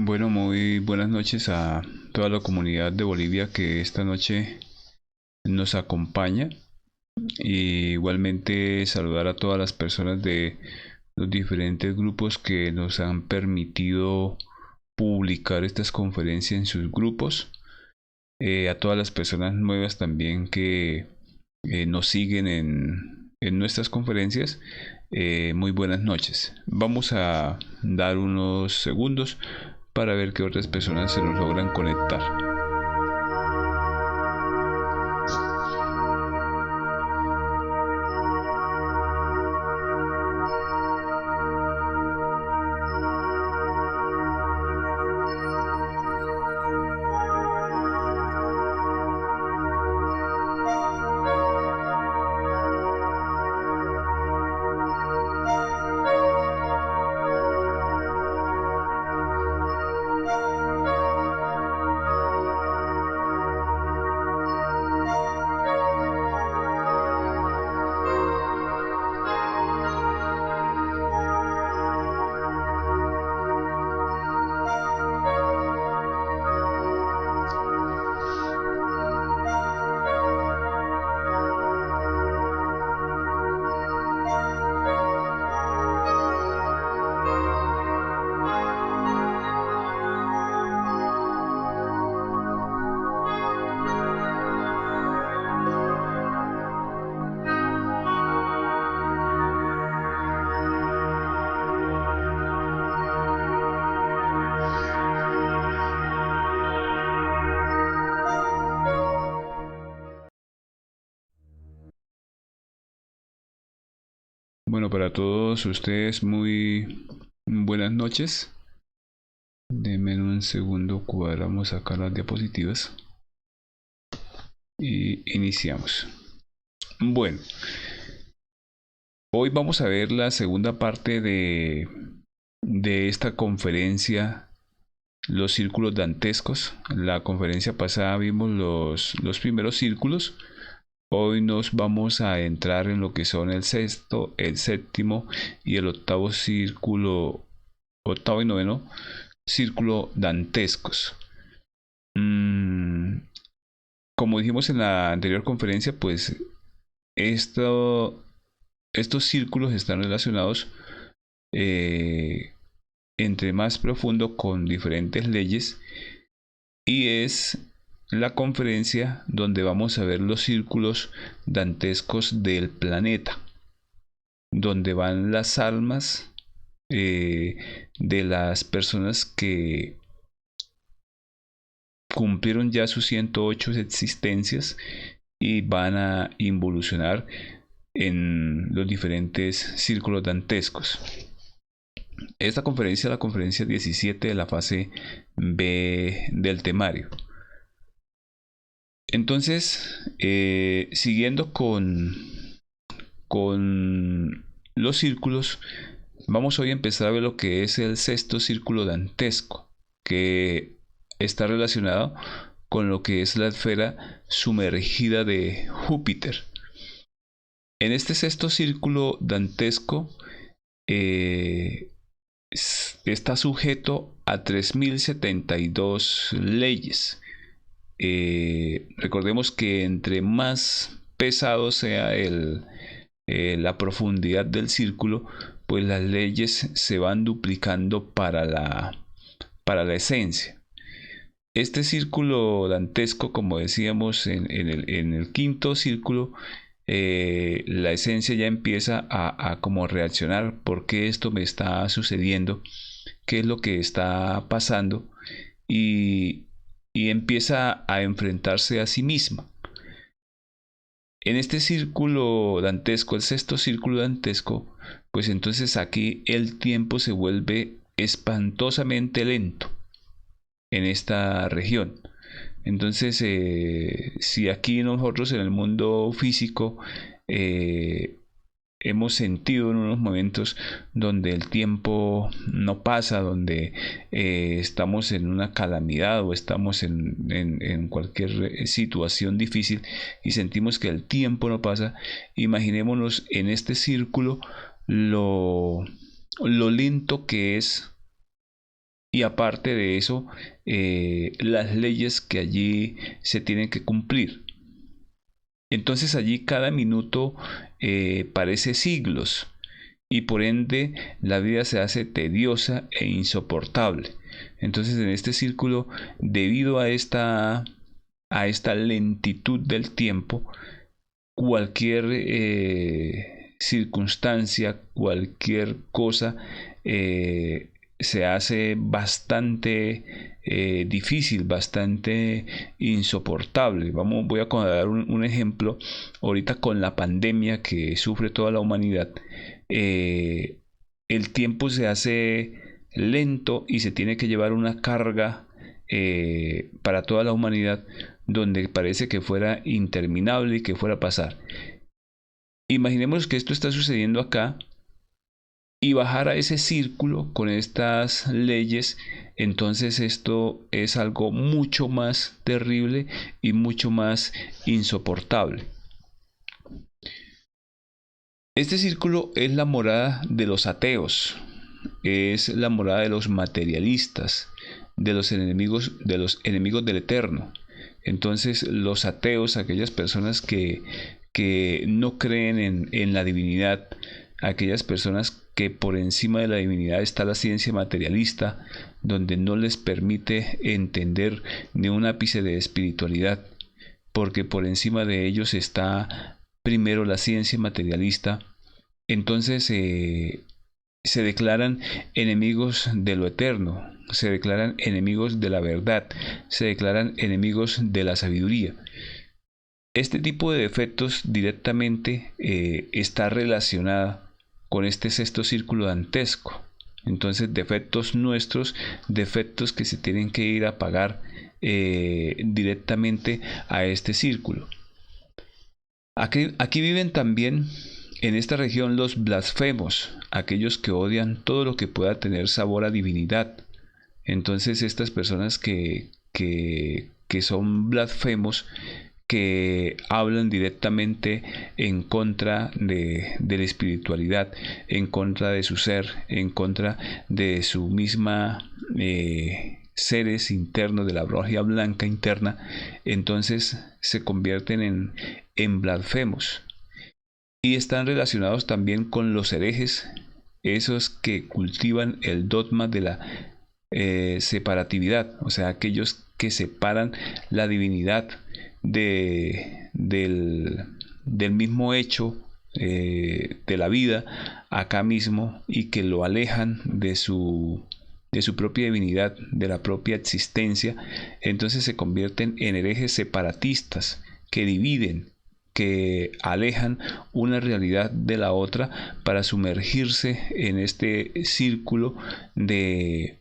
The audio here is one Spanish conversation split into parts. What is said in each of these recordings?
Bueno, muy buenas noches a toda la comunidad de Bolivia que esta noche nos acompaña. Y igualmente saludar a todas las personas de los diferentes grupos que nos han permitido publicar estas conferencias en sus grupos. A todas las personas nuevas también que nos siguen en nuestras conferencias. Muy buenas noches. Vamos a dar unos segundos para ver que otras personas se nos logran conectar. Bueno, para todos ustedes muy buenas noches. Denme un segundo, cuadramos acá las diapositivas y iniciamos. Bueno, hoy vamos a ver la segunda parte de esta conferencia, los círculos dantescos. La conferencia pasada vimos los primeros círculos. Hoy nos vamos a entrar en lo que son el sexto, el séptimo y el octavo círculo, octavo y noveno círculo dantescos. Como dijimos en la anterior conferencia, pues estos círculos están relacionados entre más profundo con diferentes leyes, y es la conferencia donde vamos a ver los círculos dantescos del planeta, donde van las almas de las personas que cumplieron ya sus 108 existencias y van a involucionar en los diferentes círculos dantescos. Esta conferencia es la conferencia 17 de la fase B del temario. Entonces, siguiendo con los círculos, vamos hoy a empezar a ver lo que es el sexto círculo dantesco, que está relacionado con lo que es la esfera sumergida de Júpiter. En este sexto círculo dantesco está sujeto a 3072 leyes. Recordemos que entre más pesado sea la profundidad del círculo, pues las leyes se van duplicando para la esencia. Este círculo dantesco, como decíamos en el quinto círculo, la esencia ya empieza a como reaccionar. ¿Por qué esto me está sucediendo? ¿Qué es lo que está pasando? Y empieza a enfrentarse a sí misma. En este círculo dantesco, el sexto círculo dantesco, pues entonces aquí el tiempo se vuelve espantosamente lento en esta región. Entonces, si aquí nosotros en el mundo físico hemos sentido en unos momentos donde el tiempo no pasa, donde estamos en una calamidad o estamos en cualquier situación difícil y sentimos que el tiempo no pasa, imaginémonos en este círculo lo lento que es y aparte de eso, las leyes que allí se tienen que cumplir. Entonces allí cada minuto parece siglos y por ende la vida se hace tediosa e insoportable. Entonces en este círculo, debido a esta lentitud del tiempo, cualquier circunstancia, cualquier cosa se hace bastante difícil, bastante insoportable. Voy a dar un ejemplo. Ahorita con la pandemia que sufre toda la humanidad, el tiempo se hace lento y se tiene que llevar una carga para toda la humanidad donde parece que fuera interminable y que fuera a pasar. Imaginemos que esto está sucediendo acá y bajar a ese círculo con estas leyes, entonces esto es algo mucho más terrible y mucho más insoportable. Este círculo es la morada de los ateos, es la morada de los materialistas, de los enemigos del Eterno. Entonces los ateos, aquellas personas que no creen en la divinidad, aquellas personas que por encima de la divinidad está la ciencia materialista, donde no les permite entender ni un ápice de espiritualidad, porque por encima de ellos está primero la ciencia materialista. Entonces se declaran enemigos de lo eterno, se declaran enemigos de la verdad, se declaran enemigos de la sabiduría. Este tipo de defectos directamente está relacionada con este sexto círculo dantesco. Entonces, defectos nuestros, defectos que se tienen que ir a pagar directamente a este círculo. Aquí viven también en esta región los blasfemos, aquellos que odian todo lo que pueda tener sabor a divinidad. Entonces estas personas que son blasfemos, que hablan directamente en contra de la espiritualidad, en contra de su ser, en contra de su misma seres internos, de la brogia blanca interna, entonces se convierten en blasfemos. Y están relacionados también con los herejes, esos que cultivan el dogma de la separatividad, o sea, aquellos que separan la divinidad del mismo hecho de la vida acá mismo, y que lo alejan de su propia divinidad, de la propia existencia. Entonces se convierten en herejes separatistas que dividen, que alejan una realidad de la otra para sumergirse en este círculo de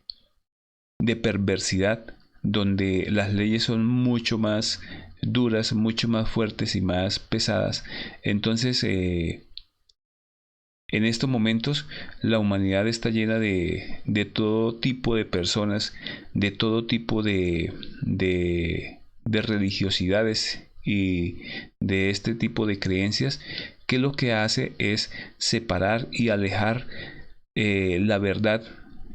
perversidad, donde las leyes son mucho más duras, mucho más fuertes y más pesadas. Entonces en estos momentos la humanidad está llena de todo tipo de personas, de todo tipo de religiosidades y de este tipo de creencias, que lo que hace es separar y alejar la verdad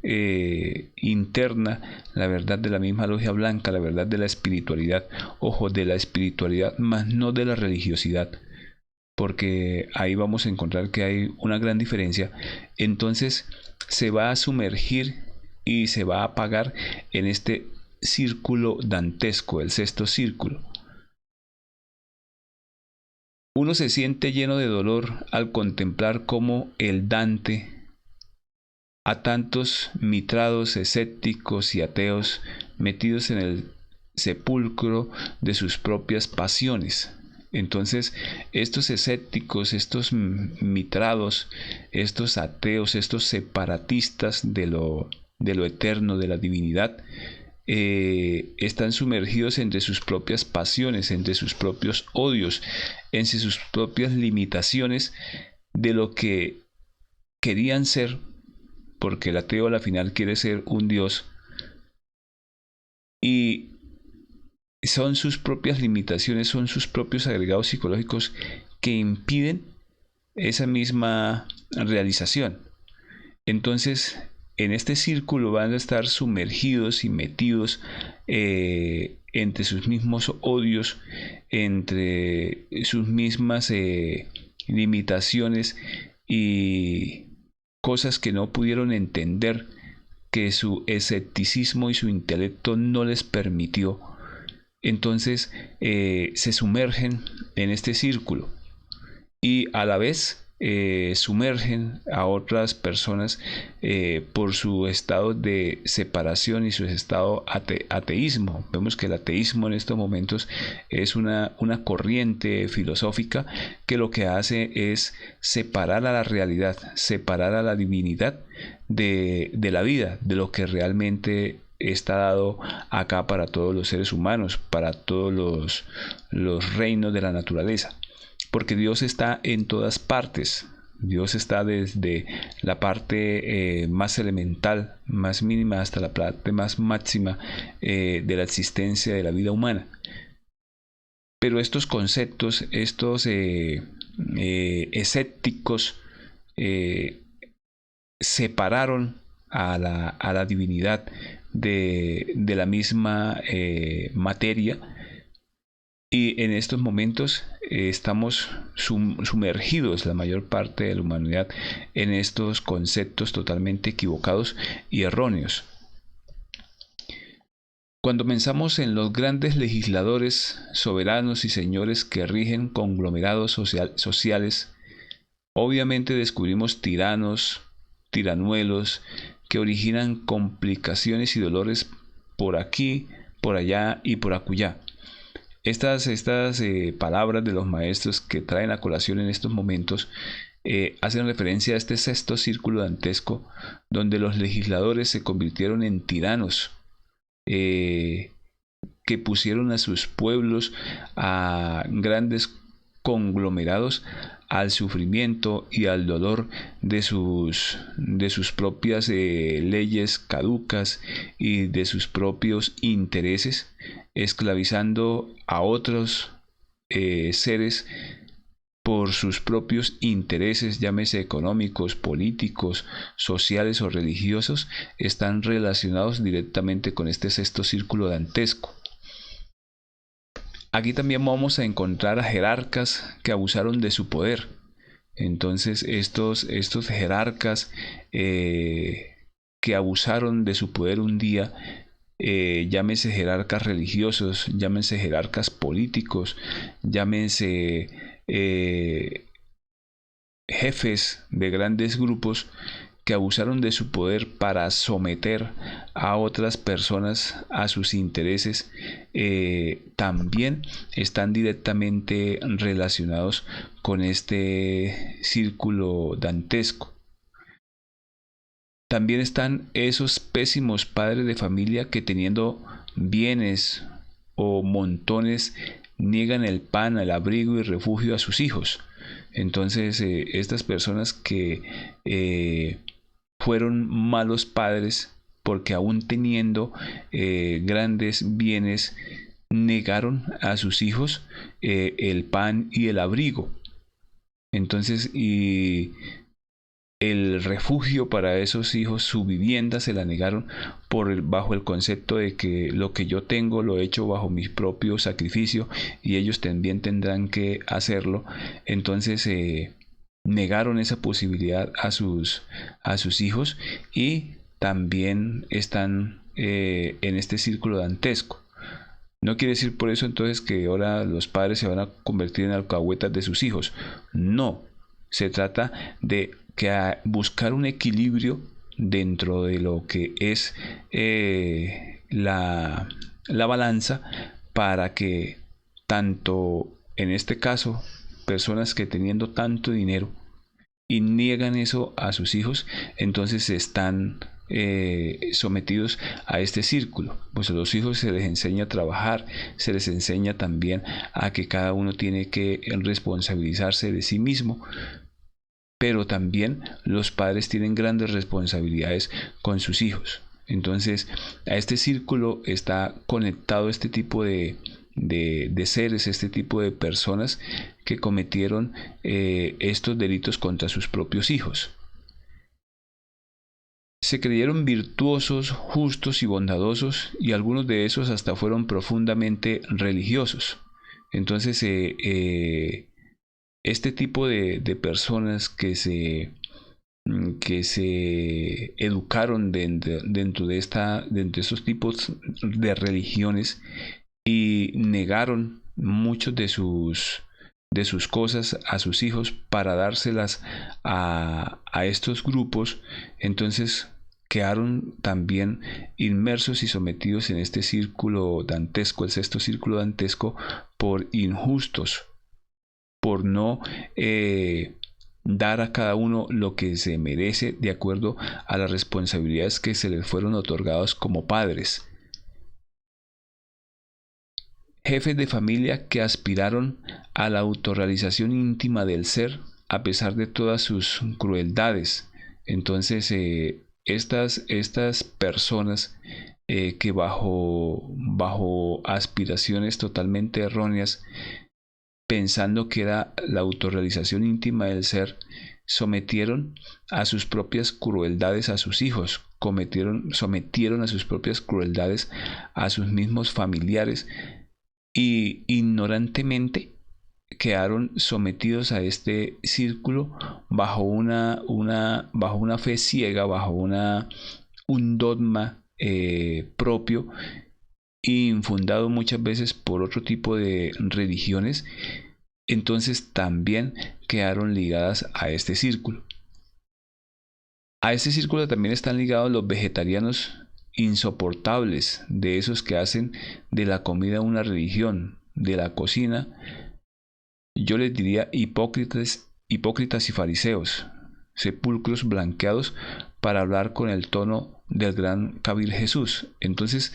interna, la verdad de la misma logia blanca, la verdad de la espiritualidad, ojo, de la espiritualidad, más no de la religiosidad, porque ahí vamos a encontrar que hay una gran diferencia. Entonces se va a sumergir y se va a apagar en este círculo dantesco, el sexto círculo. Uno se siente lleno de dolor al contemplar cómo el Dante a tantos mitrados, escépticos y ateos metidos en el sepulcro de sus propias pasiones. Entonces, estos escépticos, estos mitrados, estos ateos, estos separatistas de lo eterno, de la divinidad, están sumergidos entre sus propias pasiones, entre sus propios odios, entre sus propias limitaciones de lo que querían ser, porque el ateo a la final quiere ser un dios, y son sus propias limitaciones, son sus propios agregados psicológicos que impiden esa misma realización. Entonces en este círculo van a estar sumergidos y metidos entre sus mismos odios, entre sus mismas limitaciones y cosas que no pudieron entender, que su escepticismo y su intelecto no les permitió. Entonces se sumergen en este círculo y a la vez sumergen a otras personas por su estado de separación y su estado ateísmo. Vemos que el ateísmo en estos momentos es una corriente filosófica que lo que hace es separar a la realidad, separar a la divinidad de la vida, de lo que realmente está dado acá para todos los seres humanos, para todos los reinos de la naturaleza. Porque Dios está en todas partes. Dios está desde la parte más elemental, más mínima, hasta la parte más máxima de la existencia de la vida humana. Pero estos conceptos, estos escépticos, separaron a la divinidad de la misma materia. Y en estos momentos estamos sumergidos, la mayor parte de la humanidad, en estos conceptos totalmente equivocados y erróneos. Cuando pensamos en los grandes legisladores, soberanos y señores que rigen conglomerados sociales, obviamente descubrimos tiranos, tiranuelos, que originan complicaciones y dolores por aquí, por allá y por acullá. Estas palabras de los maestros que traen a colación en estos momentos hacen referencia a este sexto círculo dantesco, donde los legisladores se convirtieron en tiranos, que pusieron a sus pueblos, a grandes conglomerados, al sufrimiento y al dolor de sus propias leyes caducas y de sus propios intereses, esclavizando a otros seres por sus propios intereses, llámese económicos, políticos, sociales o religiosos, están relacionados directamente con este sexto círculo dantesco. Aquí también vamos a encontrar a jerarcas que abusaron de su poder. Entonces estos jerarcas que abusaron de su poder un día, llámese jerarcas religiosos, llámense jerarcas políticos, llámense jefes de grandes grupos, que abusaron de su poder para someter a otras personas a sus intereses, también están directamente relacionados con este círculo dantesco. También están esos pésimos padres de familia que, teniendo bienes o montones, niegan el pan, el abrigo y refugio a sus hijos. Entonces estas personas que fueron malos padres, porque aún teniendo grandes bienes, negaron a sus hijos el pan y el abrigo. Entonces, y el refugio para esos hijos, su vivienda, se la negaron bajo el concepto de que lo que yo tengo lo he hecho bajo mi propio sacrificio y ellos también tendrán que hacerlo. Entonces negaron esa posibilidad a sus hijos, y también están en este círculo dantesco. No quiere decir por eso entonces que ahora los padres se van a convertir en alcahuetas de sus hijos. No, se trata de buscar un equilibrio dentro de lo que es la balanza, para que tanto en este caso personas que teniendo tanto dinero y niegan eso a sus hijos, entonces están sometidos a este círculo. Pues a los hijos se les enseña a trabajar, se les enseña también a que cada uno tiene que responsabilizarse de sí mismo, pero también los padres tienen grandes responsabilidades con sus hijos. Entonces a este círculo está conectado este tipo de seres, este tipo de personas que cometieron estos delitos contra sus propios hijos. Se creyeron virtuosos, justos y bondadosos, y algunos de esos hasta fueron profundamente religiosos. Entonces, este tipo de personas que se educaron dentro de estos tipos de religiones y negaron muchos de sus cosas a sus hijos para dárselas a estos grupos, entonces quedaron también inmersos y sometidos en este círculo dantesco, el sexto círculo dantesco, por injustos, por no dar a cada uno lo que se merece de acuerdo a las responsabilidades que se les fueron otorgadas como padres. Jefes de familia que aspiraron a la autorrealización íntima del ser a pesar de todas sus crueldades. Entonces, estas personas que bajo aspiraciones totalmente erróneas, pensando que era la autorrealización íntima del ser, sometieron a sus propias crueldades a sus hijos, sometieron a sus propias crueldades a sus mismos familiares, y ignorantemente quedaron sometidos a este círculo bajo bajo una fe ciega, bajo un dogma propio, infundado muchas veces por otro tipo de religiones. Entonces también quedaron ligadas a este círculo. A este círculo también están ligados los vegetarianos insoportables, de esos que hacen de la comida una religión, de la cocina, yo les diría hipócritas y fariseos, sepulcros blanqueados para hablar con el tono del gran Kabil Jesús. Entonces,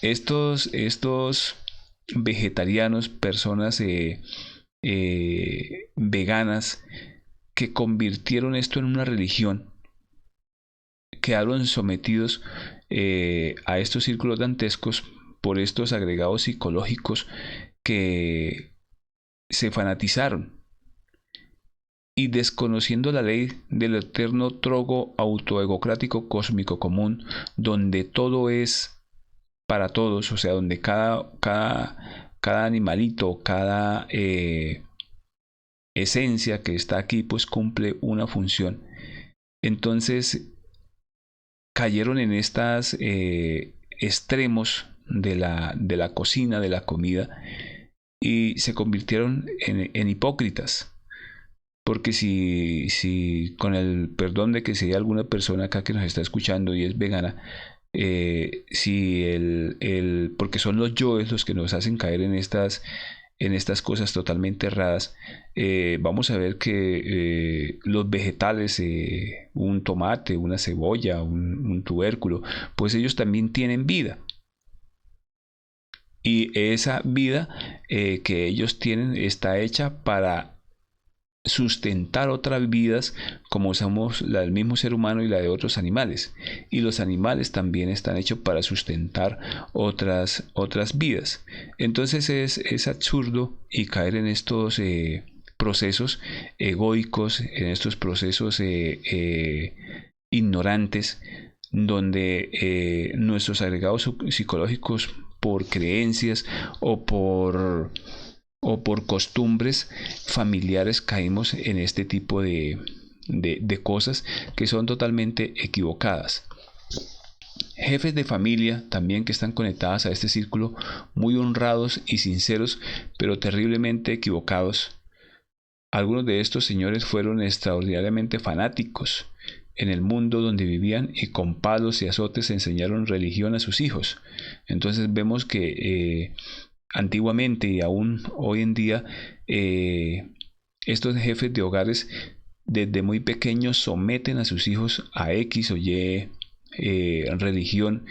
estos vegetarianos, personas veganas, que convirtieron esto en una religión, quedaron sometidos a estos círculos dantescos por estos agregados psicológicos que se fanatizaron, y desconociendo la ley del eterno trogo autoegocrático cósmico común, donde todo es para todos, o sea, donde cada animalito, cada esencia que está aquí, pues cumple una función. Entonces cayeron en estos extremos de la cocina, de la comida, y se convirtieron en hipócritas. Porque si con el perdón de que si hay alguna persona acá que nos está escuchando y es vegana, porque son los yoes los que nos hacen caer en estas cosas totalmente erradas, vamos a ver que los vegetales, un tomate, una cebolla, un tubérculo, pues ellos también tienen vida. Y esa vida que ellos tienen está hecha para sustentar otras vidas, como somos la del mismo ser humano y la de otros animales, y los animales también están hechos para sustentar otras vidas. Entonces es absurdo y caer en estos procesos egoicos, en estos procesos ignorantes, donde nuestros agregados psicológicos, por creencias o por costumbres familiares, caímos en este tipo de cosas que son totalmente equivocadas. Jefes de familia también que están conectadas a este círculo, muy honrados y sinceros, pero terriblemente equivocados. Algunos de estos señores fueron extraordinariamente fanáticos en el mundo donde vivían, y con palos y azotes enseñaron religión a sus hijos. Entonces vemos que antiguamente y aún hoy en día, estos jefes de hogares desde muy pequeños someten a sus hijos a X o Y religión,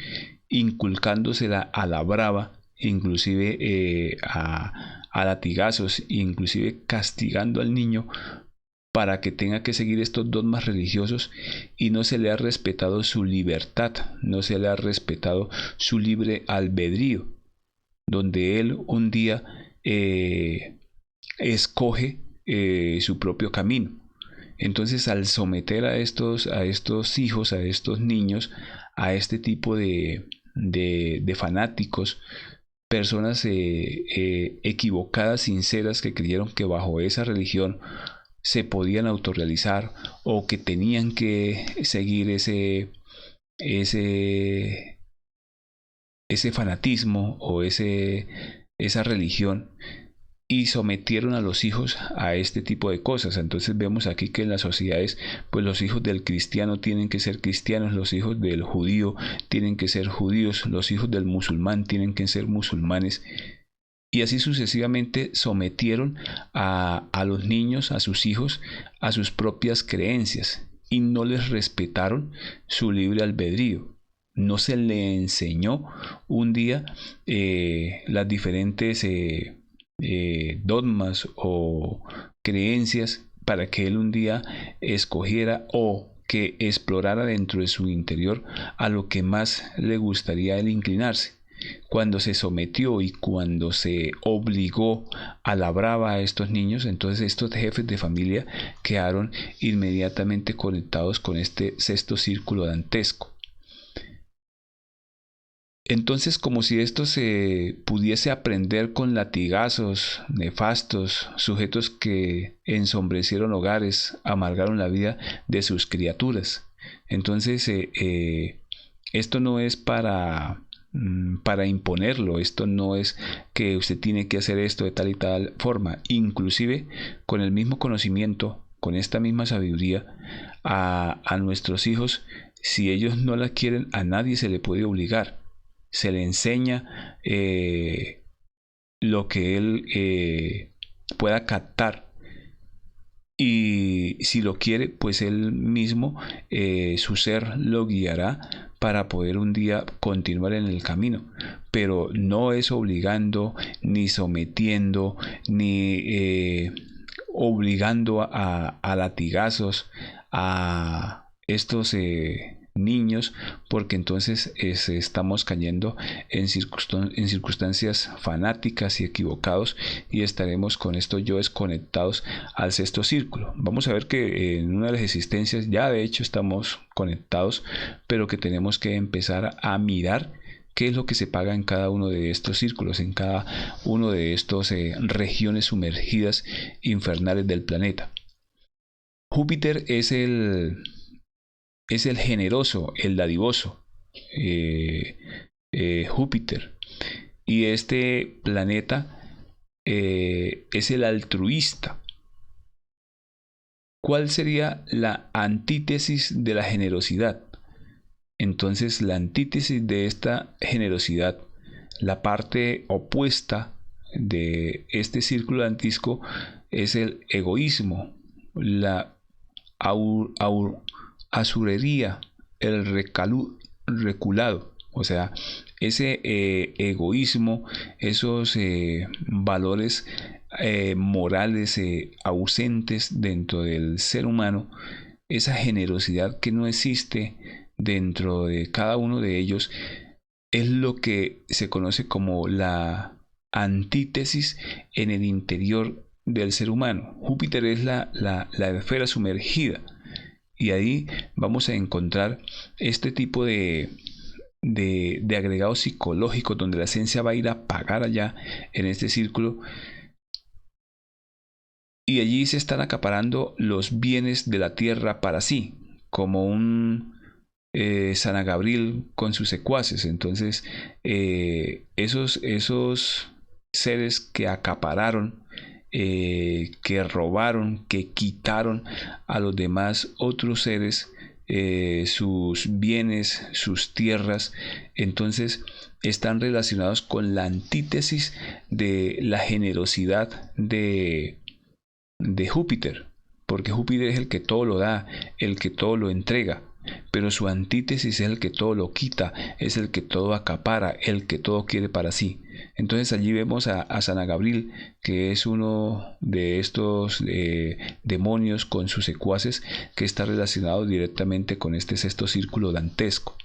inculcándosela a la brava, inclusive a latigazos, inclusive castigando al niño para que tenga que seguir estos dogmas religiosos, y no se le ha respetado su libertad, no se le ha respetado su libre albedrío, donde él un día escoge su propio camino. Entonces, al someter a estos hijos, a estos niños, a este tipo de fanáticos, personas equivocadas, sinceras, que creyeron que bajo esa religión se podían autorrealizar o que tenían que seguir ese, ese fanatismo o esa religión, y sometieron a los hijos a este tipo de cosas. Entonces vemos aquí que en las sociedades, pues los hijos del cristiano tienen que ser cristianos, los hijos del judío tienen que ser judíos, los hijos del musulmán tienen que ser musulmanes, y así sucesivamente sometieron a los niños, a sus hijos, a sus propias creencias, y no les respetaron su libre albedrío. No se le enseñó un día las diferentes dogmas o creencias para que él un día escogiera o que explorara dentro de su interior a lo que más le gustaría a él inclinarse. Cuando se sometió y cuando se obligó a la brava a estos niños, entonces estos jefes de familia quedaron inmediatamente conectados con este sexto círculo dantesco. Entonces, como si esto se pudiese aprender con latigazos nefastos, sujetos que ensombrecieron hogares, amargaron la vida de sus criaturas. Entonces, esto no es para imponerlo, esto no es que usted tiene que hacer esto de tal y tal forma. Inclusive, con el mismo conocimiento, con esta misma sabiduría, a nuestros hijos, si ellos no la quieren, a nadie se le puede obligar. Se le enseña lo que él pueda captar, y si lo quiere, pues él mismo, su ser lo guiará para poder un día continuar en el camino, pero no es obligando, ni sometiendo, ni obligando a latigazos a estos niños, porque entonces estamos cayendo en circunstancias fanáticas y equivocados, y estaremos con estos yoes conectados al sexto círculo. Vamos a ver que en una de las existencias ya de hecho estamos conectados, pero que tenemos que empezar a mirar qué es lo que se paga en cada uno de estos círculos, en cada uno de estos regiones sumergidas infernales del planeta. Júpiter es el generoso, el dadivoso, Júpiter. Y este planeta es el altruista. ¿Cuál sería la antítesis de la generosidad? Entonces, la antítesis de esta generosidad, la parte opuesta de este círculo dantesco, es el egoísmo, la asurería, el reculado, o sea, ese egoísmo, esos valores morales ausentes dentro del ser humano, esa generosidad que no existe dentro de cada uno de ellos, es lo que se conoce como la antítesis en el interior del ser humano. Júpiter es la esfera sumergida, y ahí vamos a encontrar este tipo de agregados psicológicos, donde la esencia va a ir a pagar allá en este círculo, y allí se están acaparando los bienes de la tierra para sí, como un San Gabriel con sus secuaces. Entonces, esos seres que acapararon, que robaron, que quitaron a los demás otros seres sus bienes, sus tierras, entonces están relacionados con la antítesis de la generosidad de Júpiter, porque Júpiter es el que todo lo da, el que todo lo entrega, pero su antítesis es el que todo lo quita, es el que todo acapara, el que todo quiere para sí. Entonces allí vemos a San Gabriel, que es uno de estos demonios con sus secuaces, que está relacionado directamente con este sexto círculo dantesco.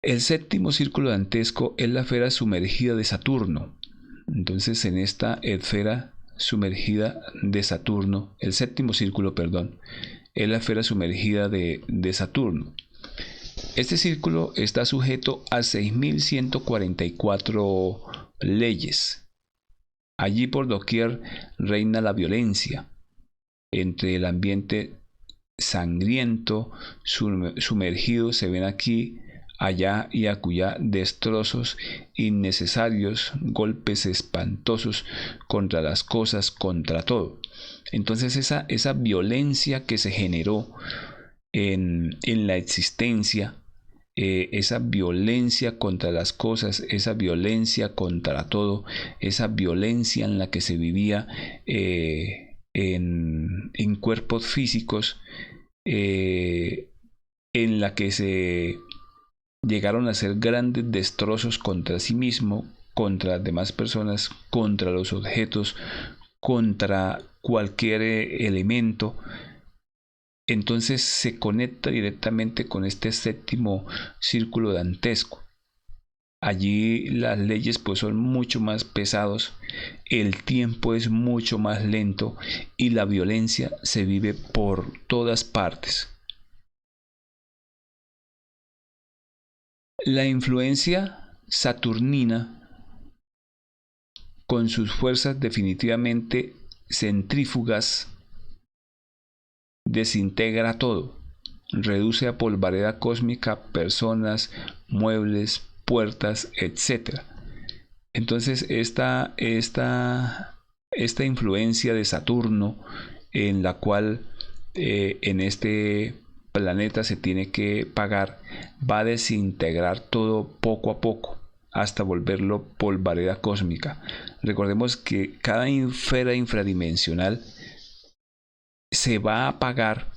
El séptimo círculo dantesco es la esfera sumergida de Saturno. Entonces en esta esfera sumergida de Saturno, el séptimo círculo, perdón, es la esfera sumergida de Saturno. Este círculo está sujeto a 6.144 leyes. Allí por doquier reina la violencia, entre el ambiente sangriento, sumergido, se ven aquí, allá y acullá destrozos innecesarios, golpes espantosos contra las cosas, contra todo. Entonces esa violencia que se generó en la existencia, esa violencia contra las cosas, esa violencia contra todo, esa violencia en la que se vivía en cuerpos físicos, en la que se llegaron a hacer grandes destrozos contra sí mismo, contra las demás personas, contra los objetos, contra cualquier elemento. Entonces se conecta directamente con este séptimo círculo dantesco. Allí las leyes pues son mucho más pesados, el tiempo es mucho más lento y la violencia se vive por todas partes. La influencia saturnina, con sus fuerzas definitivamente centrífugas, desintegra todo, reduce a polvareda cósmica personas, muebles, puertas, etc. Entonces esta influencia de Saturno, en la cual en este planeta se tiene que pagar, va a desintegrar todo poco a poco hasta volverlo polvareda cósmica. Recordemos que cada esfera infradimensional se va a apagar,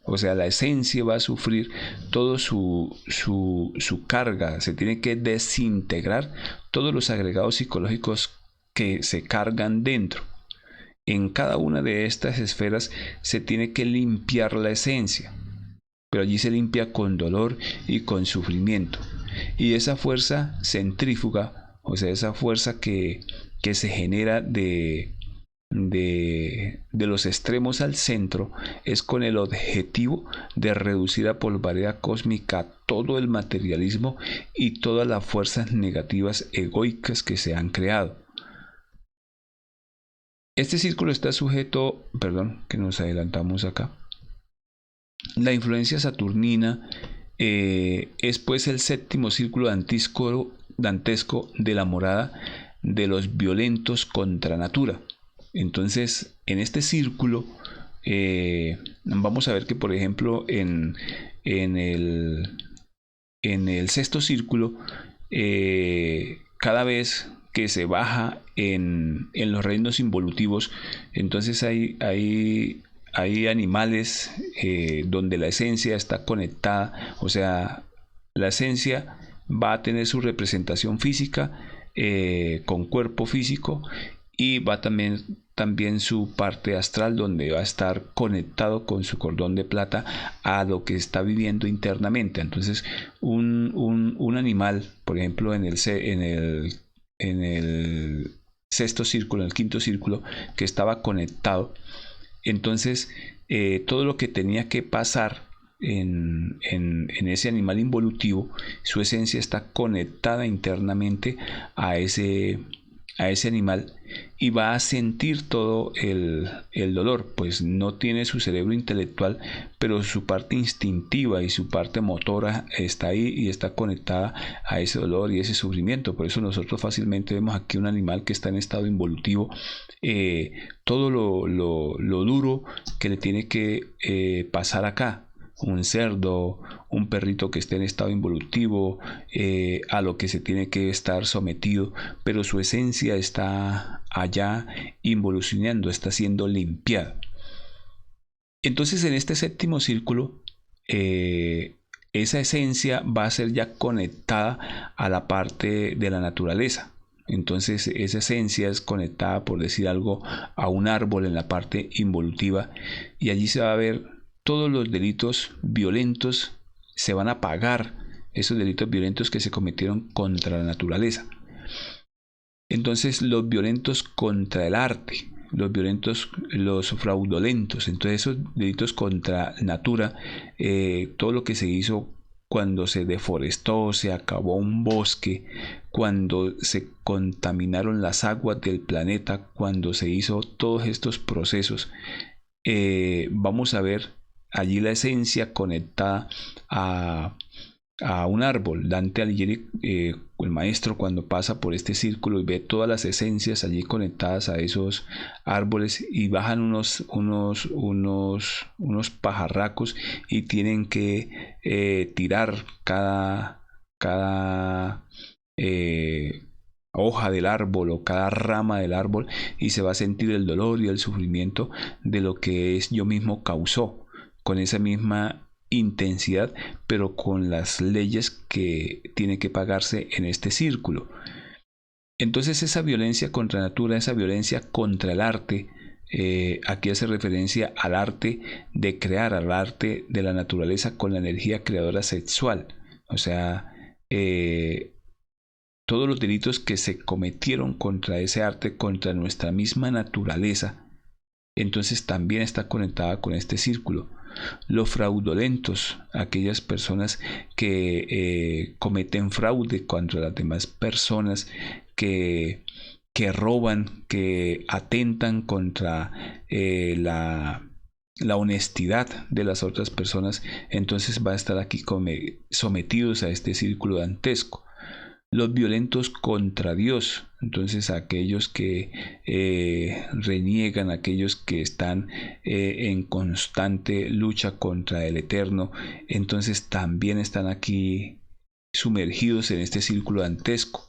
o sea, la esencia va a sufrir todo su carga, se tiene que desintegrar todos los agregados psicológicos que se cargan dentro. En cada una de estas esferas se tiene que limpiar la esencia, pero allí se limpia con dolor y con sufrimiento. Y esa fuerza centrífuga, o sea, esa fuerza que se genera de los extremos al centro, es con el objetivo de reducir a polvareda cósmica todo el materialismo y todas las fuerzas negativas egoicas que se han creado. Este círculo está sujeto, perdón, que nos adelantamos acá. La influencia saturnina es pues el séptimo círculo dantesco de la morada de los violentos contra natura. Entonces, en este círculo vamos a ver que, por ejemplo, en el sexto círculo, cada vez que se baja en los reinos involutivos, entonces hay animales donde la esencia está conectada, o sea, la esencia va a tener su representación física con cuerpo físico, y va también su parte astral, donde va a estar conectado con su cordón de plata a lo que está viviendo internamente. Entonces un animal, por ejemplo, en el sexto círculo, en el quinto círculo, que estaba conectado, entonces todo lo que tenía que pasar en ese animal involutivo, su esencia está conectada internamente a ese animal, y va a sentir todo el dolor, pues no tiene su cerebro intelectual, pero su parte instintiva y su parte motora está ahí y está conectada a ese dolor y ese sufrimiento. Por eso nosotros fácilmente vemos aquí un animal que está en estado involutivo, todo lo duro que le tiene que pasar acá. Un cerdo, un perrito que esté en estado involutivo, a lo que se tiene que estar sometido, pero su esencia está allá involucionando, está siendo limpiada. Entonces, en este séptimo círculo, esa esencia va a ser ya conectada a la parte de la naturaleza. Entonces esa esencia es conectada, por decir algo, a un árbol en la parte involutiva, y allí se va a ver todos los delitos violentos, se van a pagar esos delitos violentos que se cometieron contra la naturaleza. Entonces los violentos contra el arte, los fraudulentos. Entonces esos delitos contra natura, todo lo que se hizo cuando se deforestó, se acabó un bosque, cuando se contaminaron las aguas del planeta, cuando se hizo todos estos procesos, vamos a ver allí la esencia conectada a un árbol. Dante Alighieri, el maestro, cuando pasa por este círculo y ve todas las esencias allí conectadas a esos árboles, y bajan unos pajarracos y tienen que tirar cada hoja del árbol o cada rama del árbol, y se va a sentir el dolor y el sufrimiento de lo que es yo mismo causó, con esa misma intensidad, pero con las leyes que tiene que pagarse en este círculo. Entonces esa violencia contra natura, esa violencia contra el arte, aquí hace referencia al arte de crear, al arte de la naturaleza con la energía creadora sexual. O sea, todos los delitos que se cometieron contra ese arte, contra nuestra misma naturaleza, entonces también está conectada con este círculo. Los fraudulentos, aquellas personas que cometen fraude contra las demás personas, que roban, que atentan contra la honestidad de las otras personas, entonces va a estar aquí sometidos a este círculo dantesco. Los violentos contra Dios, entonces aquellos que reniegan, aquellos que están en constante lucha contra el Eterno, entonces también están aquí sumergidos en este círculo dantesco.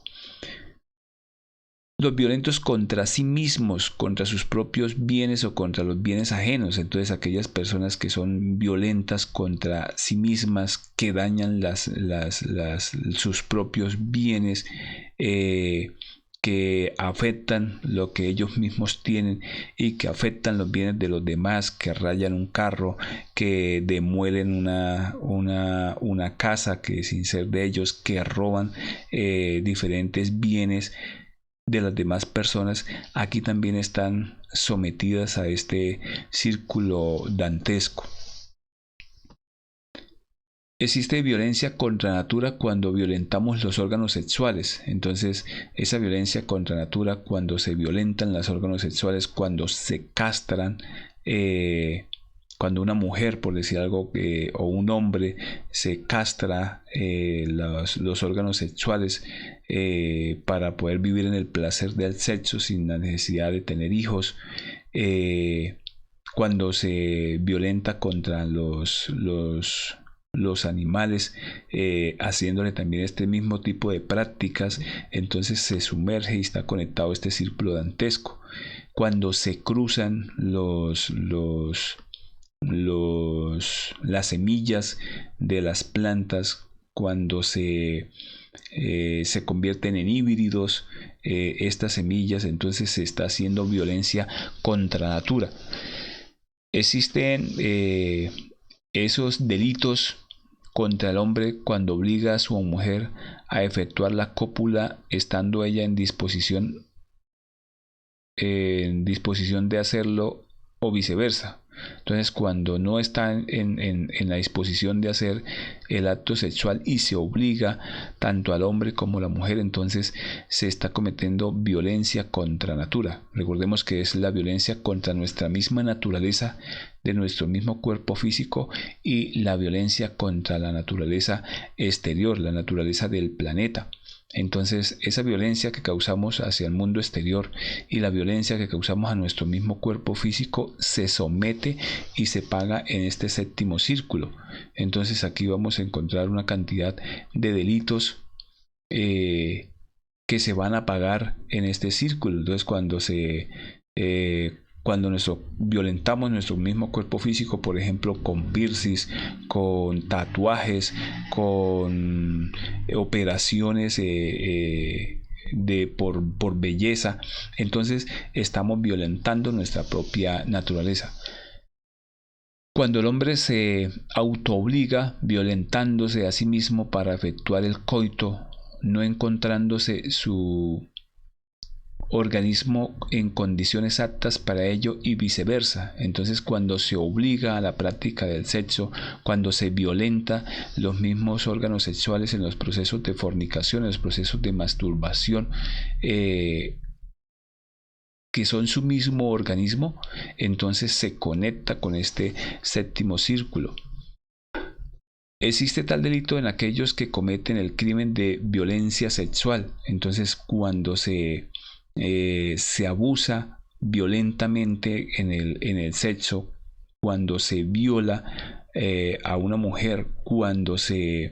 Los violentos contra sí mismos, contra sus propios bienes o contra los bienes ajenos, entonces aquellas personas que son violentas contra sí mismas, que dañan sus propios bienes, que afectan lo que ellos mismos tienen y que afectan los bienes de los demás, que rayan un carro, que demuelen una casa que sin ser de ellos, que roban diferentes bienes de las demás personas. Aquí también están sometidas a este círculo dantesco. Existe violencia contra natura cuando violentamos los órganos sexuales. Entonces, esa violencia contra natura, cuando se violentan los órganos sexuales, cuando se castran, cuando una mujer, por decir algo, o un hombre se castra los órganos sexuales para poder vivir en el placer del sexo sin la necesidad de tener hijos, cuando se violenta contra los animales, haciéndole también este mismo tipo de prácticas, entonces se sumerge y está conectado a este círculo dantesco. Cuando se cruzan las semillas de las plantas, cuando se convierten en híbridos estas semillas, entonces se está haciendo violencia contra natura. Existen esos delitos contra el hombre cuando obliga a su mujer a efectuar la cópula estando ella en disposición de hacerlo, o viceversa. Entonces, cuando no está en la disposición de hacer el acto sexual y se obliga tanto al hombre como a la mujer, entonces se está cometiendo violencia contra natura. Recordemos que es la violencia contra nuestra misma naturaleza, de nuestro mismo cuerpo físico, y la violencia contra la naturaleza exterior, la naturaleza del planeta. Entonces, esa violencia que causamos hacia el mundo exterior y la violencia que causamos a nuestro mismo cuerpo físico se somete y se paga en este séptimo círculo. Entonces, aquí vamos a encontrar una cantidad de delitos que se van a pagar en este círculo. Entonces, cuando violentamos nuestro mismo cuerpo físico, por ejemplo, con piercings, con tatuajes, con operaciones por belleza, entonces estamos violentando nuestra propia naturaleza. Cuando el hombre se autoobliga, violentándose a sí mismo para efectuar el coito, no encontrándose organismo en condiciones aptas para ello y viceversa. Entonces, cuando se obliga a la práctica del sexo, cuando se violenta los mismos órganos sexuales en los procesos de fornicación, en los procesos de masturbación, que son su mismo organismo, entonces se conecta con este séptimo círculo. Existe tal delito en aquellos que cometen el crimen de violencia sexual. Entonces, cuando se abusa violentamente en el sexo, cuando se viola a una mujer, cuando se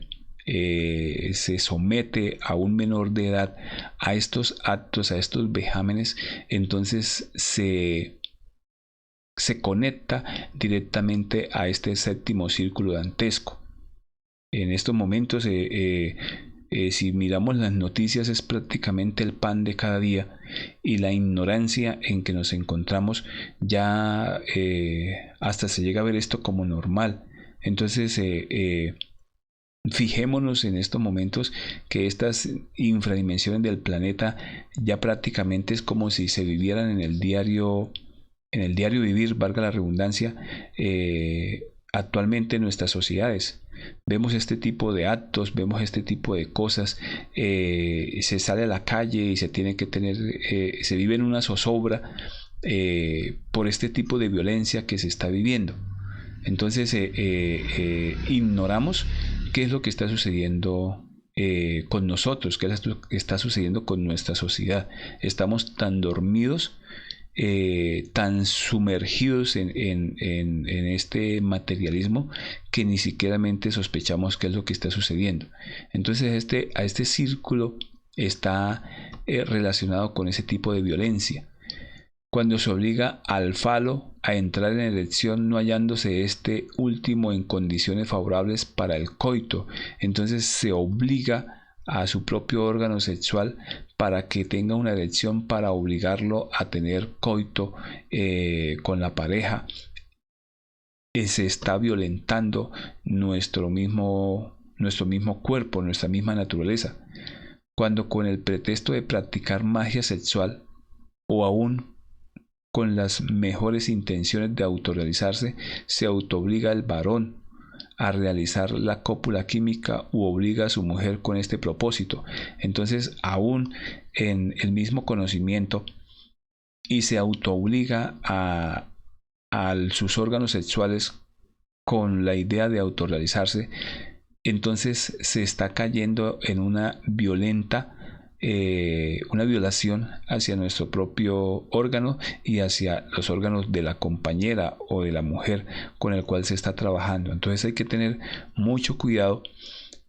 somete a un menor de edad a estos actos, a estos vejámenes, entonces se conecta directamente a este séptimo círculo dantesco. En estos momentos, si miramos las noticias, es prácticamente el pan de cada día, y la ignorancia en que nos encontramos ya hasta se llega a ver esto como normal. Entonces, fijémonos en estos momentos que estas infradimensiones del planeta ya prácticamente es como si se vivieran en el diario vivir, valga la redundancia, actualmente en nuestras sociedades. Vemos este tipo de actos, vemos este tipo de cosas, se sale a la calle y se tiene que tener, se vive en una zozobra por este tipo de violencia que se está viviendo. Entonces ignoramos qué es lo que está sucediendo con nosotros, qué es lo que está sucediendo con nuestra sociedad. Estamos tan dormidos, tan sumergidos en este materialismo, que ni siquiera sospechamos qué es lo que está sucediendo. Entonces a este círculo está relacionado con ese tipo de violencia. Cuando se obliga al falo a entrar en erección, no hallándose este último en condiciones favorables para el coito, entonces se obliga a su propio órgano sexual para que tenga una erección, para obligarlo a tener coito con la pareja. Se está violentando nuestro mismo cuerpo, nuestra misma naturaleza. Cuando con el pretexto de practicar magia sexual, o aún con las mejores intenciones de autorrealizarse, se autoobliga al varón a realizar la cópula química u obliga a su mujer con este propósito. Entonces, aún en el mismo conocimiento, y se autoobliga a sus órganos sexuales con la idea de autorrealizarse, entonces se está cayendo en una violación hacia nuestro propio órgano y hacia los órganos de la compañera o de la mujer con el cual se está trabajando. Entonces hay que tener mucho cuidado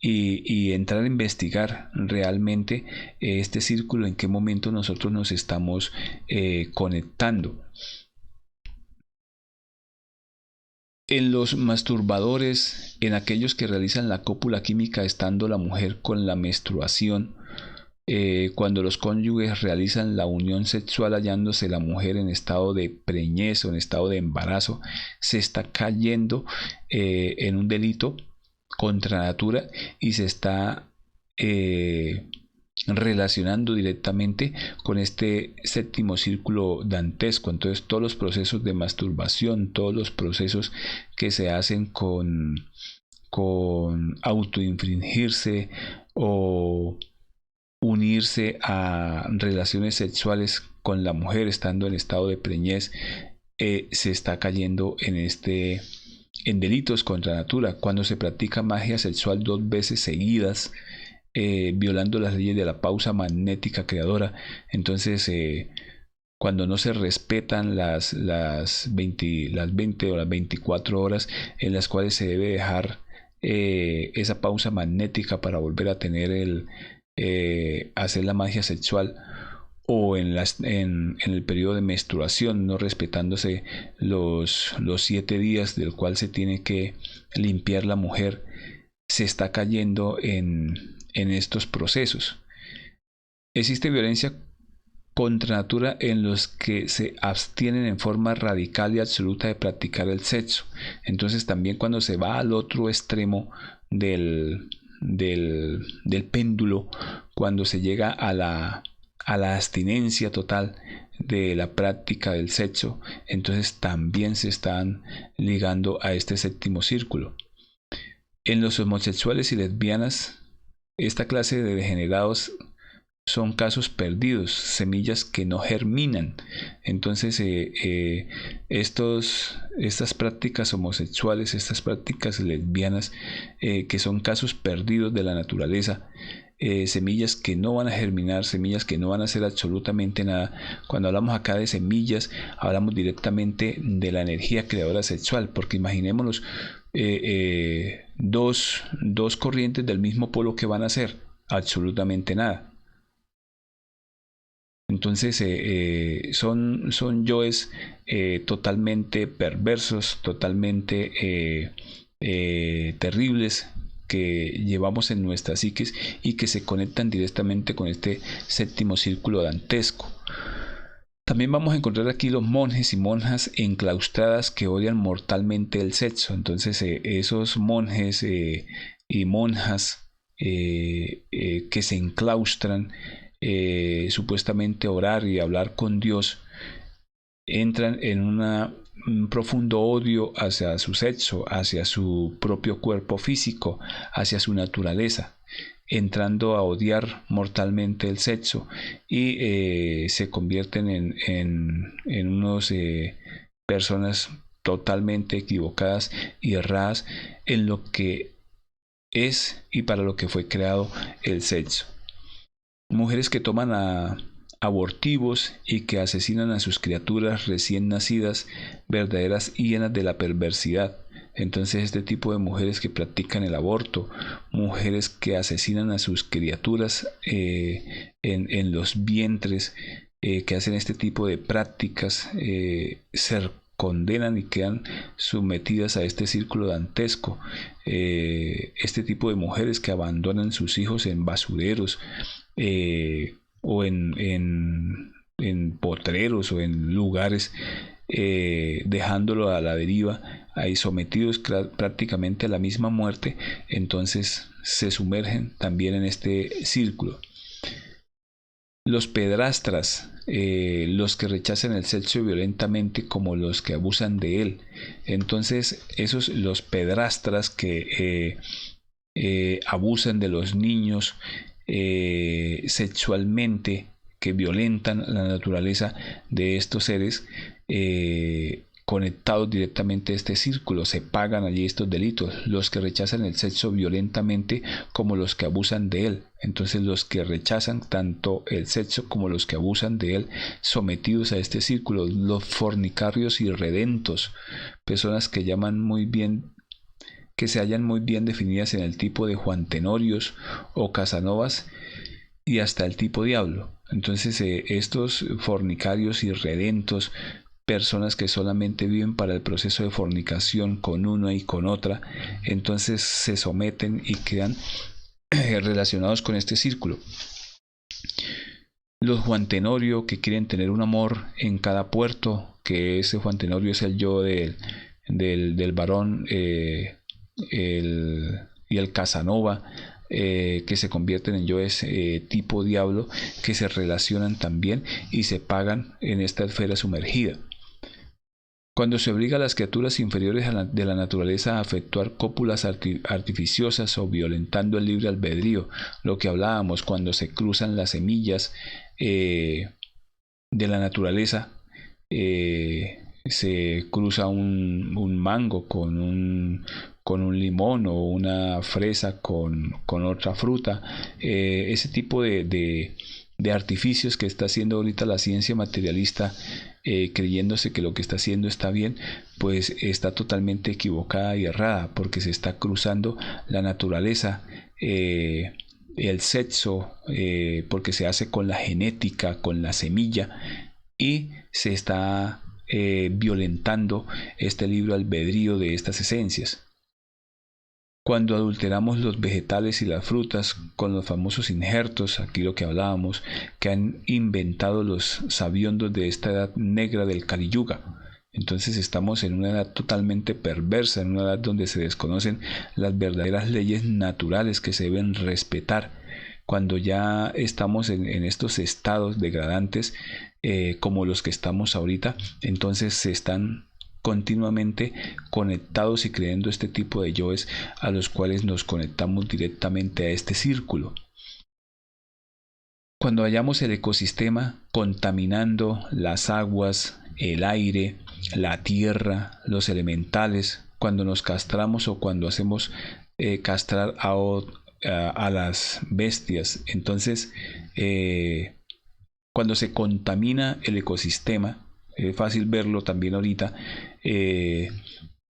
y entrar a investigar realmente este círculo, en qué momento nosotros nos estamos conectando. En los masturbadores, en aquellos que realizan la cópula química estando la mujer con la menstruación, cuando los cónyuges realizan la unión sexual hallándose la mujer en estado de preñez o en estado de embarazo, se está cayendo en un delito contra natura y se está relacionando directamente con este séptimo círculo dantesco. Entonces, todos los procesos de masturbación, todos los procesos que se hacen con autoinfringirse o unirse a relaciones sexuales con la mujer estando en estado de preñez, se está cayendo en delitos contra natura. Cuando se practica magia sexual 2 veces seguidas, violando las leyes de la pausa magnética creadora, entonces cuando no se respetan las 20 o las 24 horas en las cuales se debe dejar esa pausa magnética para volver a tener hacer la magia sexual, o en el periodo de menstruación, no respetándose los 7 días del cual se tiene que limpiar la mujer, se está cayendo en estos procesos. Existe violencia contra natura en los que se abstienen en forma radical y absoluta de practicar el sexo. Entonces, también cuando se va al otro extremo del péndulo, cuando se llega a a la abstinencia total de la práctica del sexo, entonces también se están ligando a este séptimo círculo. En los homosexuales y lesbianas, esta clase de degenerados son casos perdidos, semillas que no germinan. Entonces estas prácticas homosexuales, estas prácticas lesbianas, que son casos perdidos de la naturaleza, semillas que no van a germinar, semillas que no van a hacer absolutamente nada. Cuando hablamos acá de semillas, hablamos directamente de la energía creadora sexual, porque imaginémonos dos corrientes del mismo polo, que van a hacer absolutamente nada. Entonces son yoes totalmente perversos, totalmente terribles, que llevamos en nuestra psiquis y que se conectan directamente con este séptimo círculo dantesco. También vamos a encontrar aquí los monjes y monjas enclaustradas que odian mortalmente el sexo. Entonces esos monjes y monjas que se enclaustran, supuestamente orar y hablar con Dios, entran en un profundo odio hacia su sexo, hacia su propio cuerpo físico, hacia su naturaleza, entrando a odiar mortalmente el sexo, y se convierten en unos personas totalmente equivocadas y erradas en lo que es y para lo que fue creado el sexo. Mujeres que toman abortivos y que asesinan a sus criaturas recién nacidas, verdaderas hienas de la perversidad. Entonces este tipo de mujeres que practican el aborto, mujeres que asesinan a sus criaturas en los vientres, que hacen este tipo de prácticas, se condenan y quedan sometidas a este círculo dantesco. Este tipo de mujeres que abandonan sus hijos en basureros, o en potreros o en lugares, dejándolo a la deriva, ahí sometidos prácticamente a la misma muerte, entonces se sumergen también en este círculo. Los pedrastras, los que rechazan el sexo violentamente como los que abusan de él. Entonces los pedrastras que abusan de los niños sexualmente, que violentan la naturaleza de estos seres, conectados directamente a este círculo, se pagan allí estos delitos. Los que rechazan el sexo violentamente como los que abusan de él. Entonces los que rechazan tanto el sexo como los que abusan de él, sometidos a este círculo. Los fornicarios irredentos, personas que se hallan muy bien definidas en el tipo de Juan Tenorios o Casanovas, y hasta el tipo diablo. Entonces estos fornicarios irredentos, personas que solamente viven para el proceso de fornicación con una y con otra, entonces se someten y quedan relacionados con este círculo. Los Juan Tenorio, que quieren tener un amor en cada puerto, que ese Juan Tenorio es el yo del varón, y el Casanova, que se convierten en yoes tipo diablo, que se relacionan también y se pagan en esta esfera sumergida. Cuando se obliga a las criaturas inferiores de la naturaleza a efectuar cópulas artificiosas o violentando el libre albedrío, lo que hablábamos cuando se cruzan las semillas de la naturaleza, se cruza un mango con un limón, o una fresa con otra fruta, ese tipo de artificios que está haciendo ahorita la ciencia materialista, creyéndose que lo que está haciendo está bien, pues está totalmente equivocada y errada, porque se está cruzando la naturaleza, el sexo, porque se hace con la genética, con la semilla, y se está violentando este libre albedrío de estas esencias. Cuando adulteramos los vegetales y las frutas con los famosos injertos, aquí lo que hablábamos, que han inventado los sabiondos de esta edad negra del Kali Yuga, entonces estamos en una edad totalmente perversa, en una edad donde se desconocen las verdaderas leyes naturales que se deben respetar. cuando ya estamos en estos estados degradantes, como los que estamos ahorita, entonces se están continuamente conectados y creando este tipo de yoes a los cuales nos conectamos directamente a este círculo. Cuando hallamos el ecosistema contaminando las aguas, el aire, la tierra, los elementales, cuando nos castramos o cuando hacemos castrar a las bestias, entonces cuando se contamina el ecosistema, es fácil verlo también ahorita,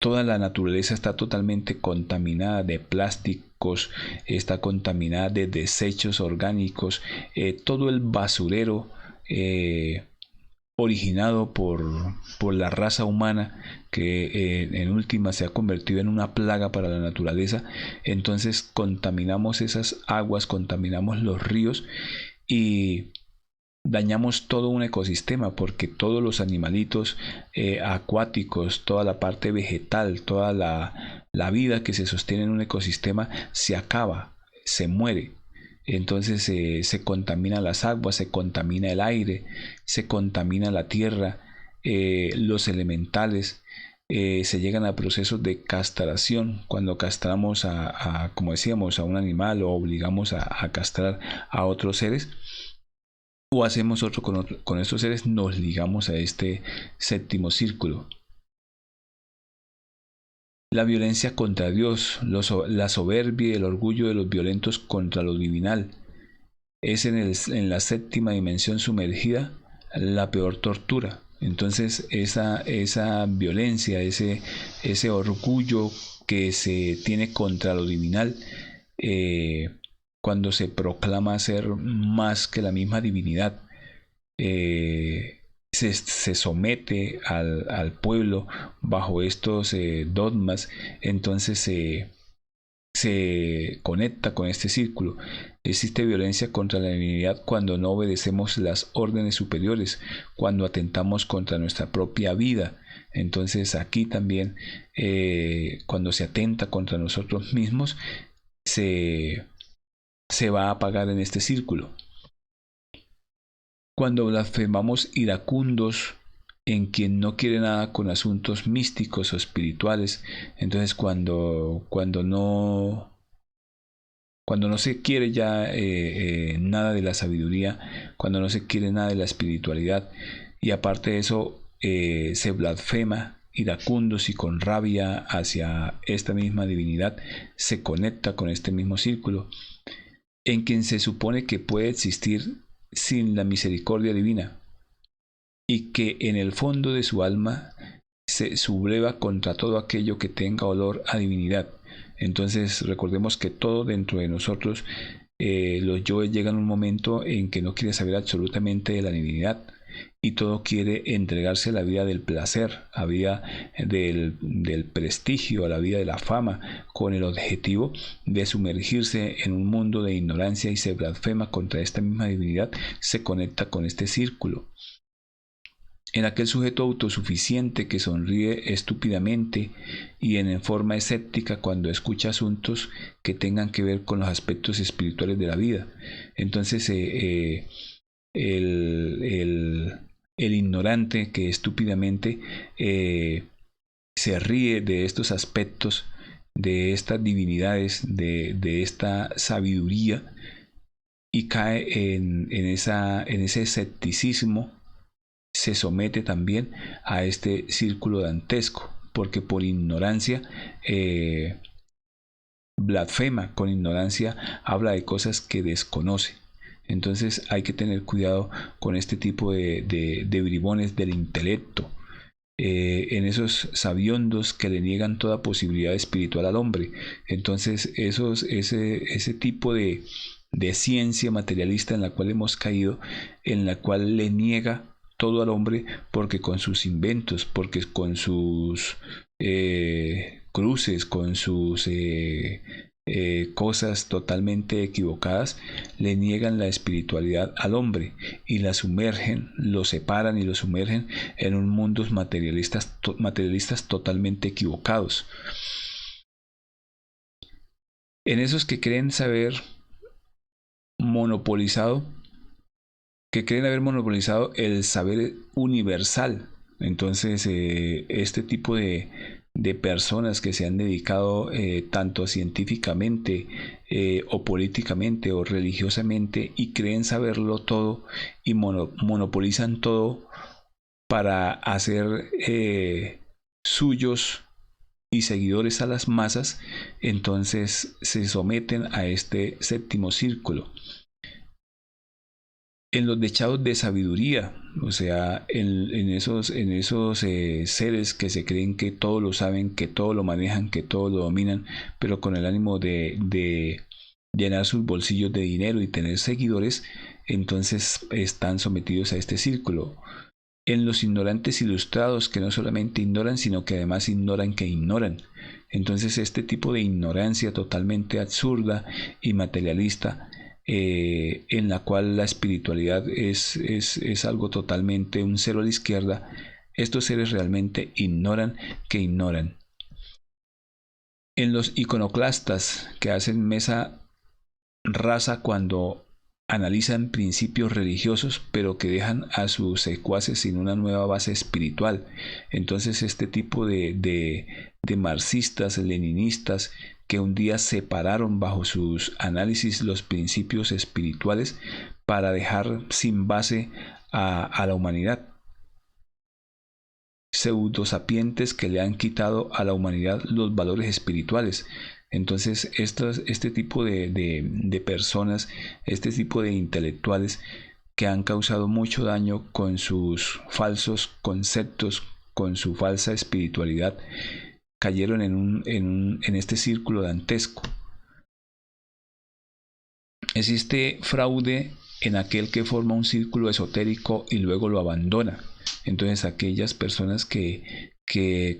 toda la naturaleza está totalmente contaminada de plásticos, está contaminada de desechos orgánicos, todo el basurero originado por la raza humana, que en última se ha convertido en una plaga para la naturaleza. Entonces contaminamos esas aguas, contaminamos los ríos y dañamos todo un ecosistema, porque todos los animalitos acuáticos, toda la parte vegetal, toda la vida que se sostiene en un ecosistema se acaba, se muere. Entonces se contamina las aguas, se contamina el aire, se contamina la tierra, los elementales. Se llegan a procesos de castración cuando castramos como decíamos, a un animal, o obligamos a castrar a otros seres, o hacemos otro con estos seres, nos ligamos a este séptimo círculo. La violencia contra Dios, la soberbia y el orgullo de los violentos contra lo divinal, es en la séptima dimensión sumergida la peor tortura. Entonces esa violencia, ese orgullo que se tiene contra lo divinal, cuando se proclama ser más que la misma divinidad, se somete al pueblo bajo estos dogmas, entonces se conecta con este círculo. Existe violencia contra la divinidad cuando no obedecemos las órdenes superiores, cuando atentamos contra nuestra propia vida. Entonces aquí también, cuando se atenta contra nosotros mismos, se va a apagar en este círculo. Cuando blasfemamos iracundos en quien no quiere nada con asuntos místicos o espirituales, entonces cuando no se quiere ya nada de la sabiduría, cuando no se quiere nada de la espiritualidad, y aparte de eso se blasfema iracundos y con rabia hacia esta misma divinidad, se conecta con este mismo círculo en quien se supone que puede existir sin la misericordia divina, y que en el fondo de su alma se subleva contra todo aquello que tenga olor a divinidad. Entonces recordemos que todo dentro de nosotros, los yoes, llegan a un momento en que no quiere saber absolutamente de la divinidad, y todo quiere entregarse a la vida del placer, a la vida del prestigio, a la vida de la fama, con el objetivo de sumergirse en un mundo de ignorancia, y se blasfema contra esta misma divinidad, se conecta con este círculo. En aquel sujeto autosuficiente que sonríe estúpidamente y en forma escéptica cuando escucha asuntos que tengan que ver con los aspectos espirituales de la vida. Entonces el ignorante que estúpidamente se ríe de estos aspectos, de estas divinidades, de esta sabiduría, y cae en ese escepticismo, se somete también a este círculo dantesco, porque por ignorancia blasfema, con ignorancia habla de cosas que desconoce. Entonces hay que tener cuidado con este tipo de bribones del intelecto, en esos sabiondos que le niegan toda posibilidad espiritual al hombre. Entonces ese tipo de ciencia materialista en la cual hemos caído, en la cual le niega todo al hombre, porque con sus inventos, porque con sus cruces, con sus cosas totalmente equivocadas, le niegan la espiritualidad al hombre y la sumergen, lo separan y lo sumergen en un mundo materialistas totalmente equivocados. En esos que creen saber monopolizado, que creen haber monopolizado el saber universal. Entonces, este tipo de personas que se han dedicado tanto científicamente o políticamente o religiosamente y creen saberlo todo y monopolizan todo para hacer suyos y seguidores a las masas, entonces se someten a este séptimo círculo. En los dechados de sabiduría, o sea, en esos seres que se creen que todo lo saben, que todo lo manejan, que todo lo dominan, pero con el ánimo de llenar sus bolsillos de dinero y tener seguidores, entonces están sometidos a este círculo. En los ignorantes ilustrados, que no solamente ignoran, sino que además ignoran que ignoran. Entonces este tipo de ignorancia totalmente absurda y materialista, en la cual la espiritualidad es algo totalmente un cero a la izquierda, estos seres realmente ignoran que ignoran. En los iconoclastas, que hacen mesa rasa cuando analizan principios religiosos, pero que dejan a sus secuaces sin una nueva base espiritual. Entonces este tipo de marxistas, leninistas, que un día separaron bajo sus análisis los principios espirituales para dejar sin base a la humanidad. Pseudosapientes que le han quitado a la humanidad los valores espirituales. Entonces, este tipo de personas, este tipo de intelectuales que han causado mucho daño con sus falsos conceptos, con su falsa espiritualidad, cayeron en este círculo dantesco. Existe fraude en aquel que forma un círculo esotérico y luego lo abandona. Entonces, aquellas personas que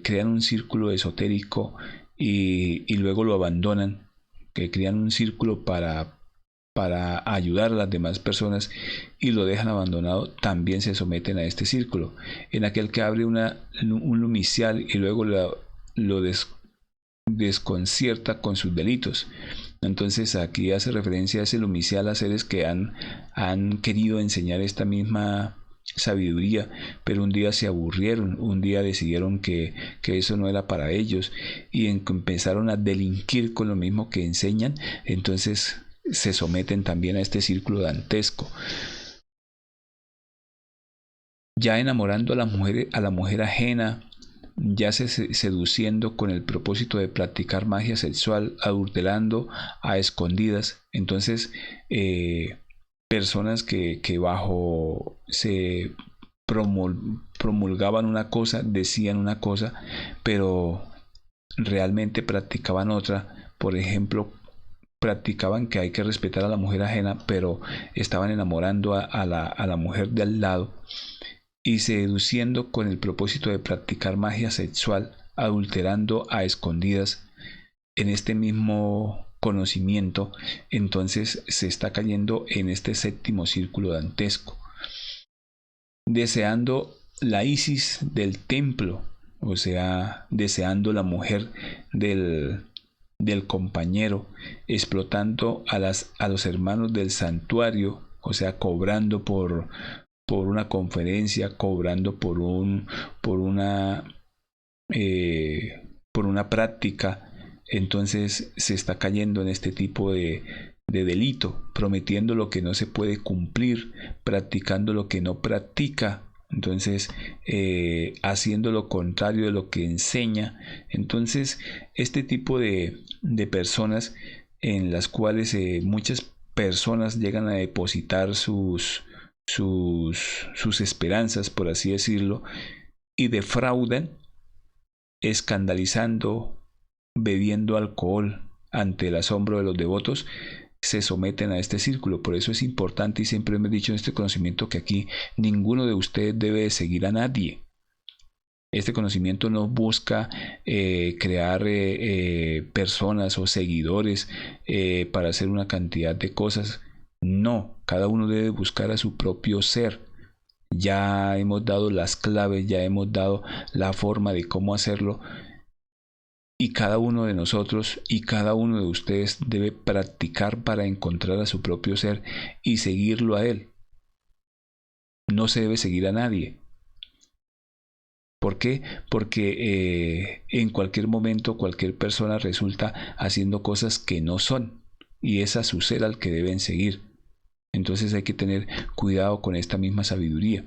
crean un círculo esotérico y luego lo abandonan, que crean un círculo para ayudar a las demás personas y lo dejan abandonado, también se someten a este círculo. En aquel que abre un lumicial y luego lo desconcierta con sus delitos. Entonces aquí hace referencia a ese lumicial, a seres que han querido enseñar esta misma sabiduría, pero un día se aburrieron, un día decidieron que eso no era para ellos y empezaron a delinquir con lo mismo que enseñan. Entonces se someten también a este círculo dantesco, ya enamorando a la mujer ajena, ya seduciendo con el propósito de practicar magia sexual, adulterando a escondidas. Entonces personas que bajo se promulgaban una cosa, decían una cosa, pero realmente practicaban otra. Por ejemplo, practicaban que hay que respetar a la mujer ajena, pero estaban enamorando a la mujer de al lado y seduciendo con el propósito de practicar magia sexual, adulterando a escondidas en este mismo conocimiento. Entonces se está cayendo en este séptimo círculo dantesco, deseando la Isis del templo, o sea, deseando la mujer del compañero, explotando a los hermanos del santuario, o sea, cobrando por una conferencia, cobrando por una práctica. Entonces se está cayendo en este tipo de delito, prometiendo lo que no se puede cumplir, practicando lo que no practica. Entonces haciendo lo contrario de lo que enseña. Entonces este tipo de personas, en las cuales muchas personas llegan a depositar sus esperanzas, por así decirlo, y defraudan, escandalizando, bebiendo alcohol ante el asombro de los devotos, se someten a este círculo. Por eso es importante, y siempre hemos dicho en este conocimiento, que aquí ninguno de ustedes debe seguir a nadie. Este conocimiento no busca crear personas o seguidores para hacer una cantidad de cosas. No, cada uno debe buscar a su propio ser. Ya hemos dado las claves, ya hemos dado la forma de cómo hacerlo. Y cada uno de nosotros y cada uno de ustedes debe practicar para encontrar a su propio ser y seguirlo a él. No se debe seguir a nadie. ¿Por qué? Porque en cualquier momento cualquier persona resulta haciendo cosas que no son, y es a su ser al que deben seguir. Entonces hay que tener cuidado con esta misma sabiduría.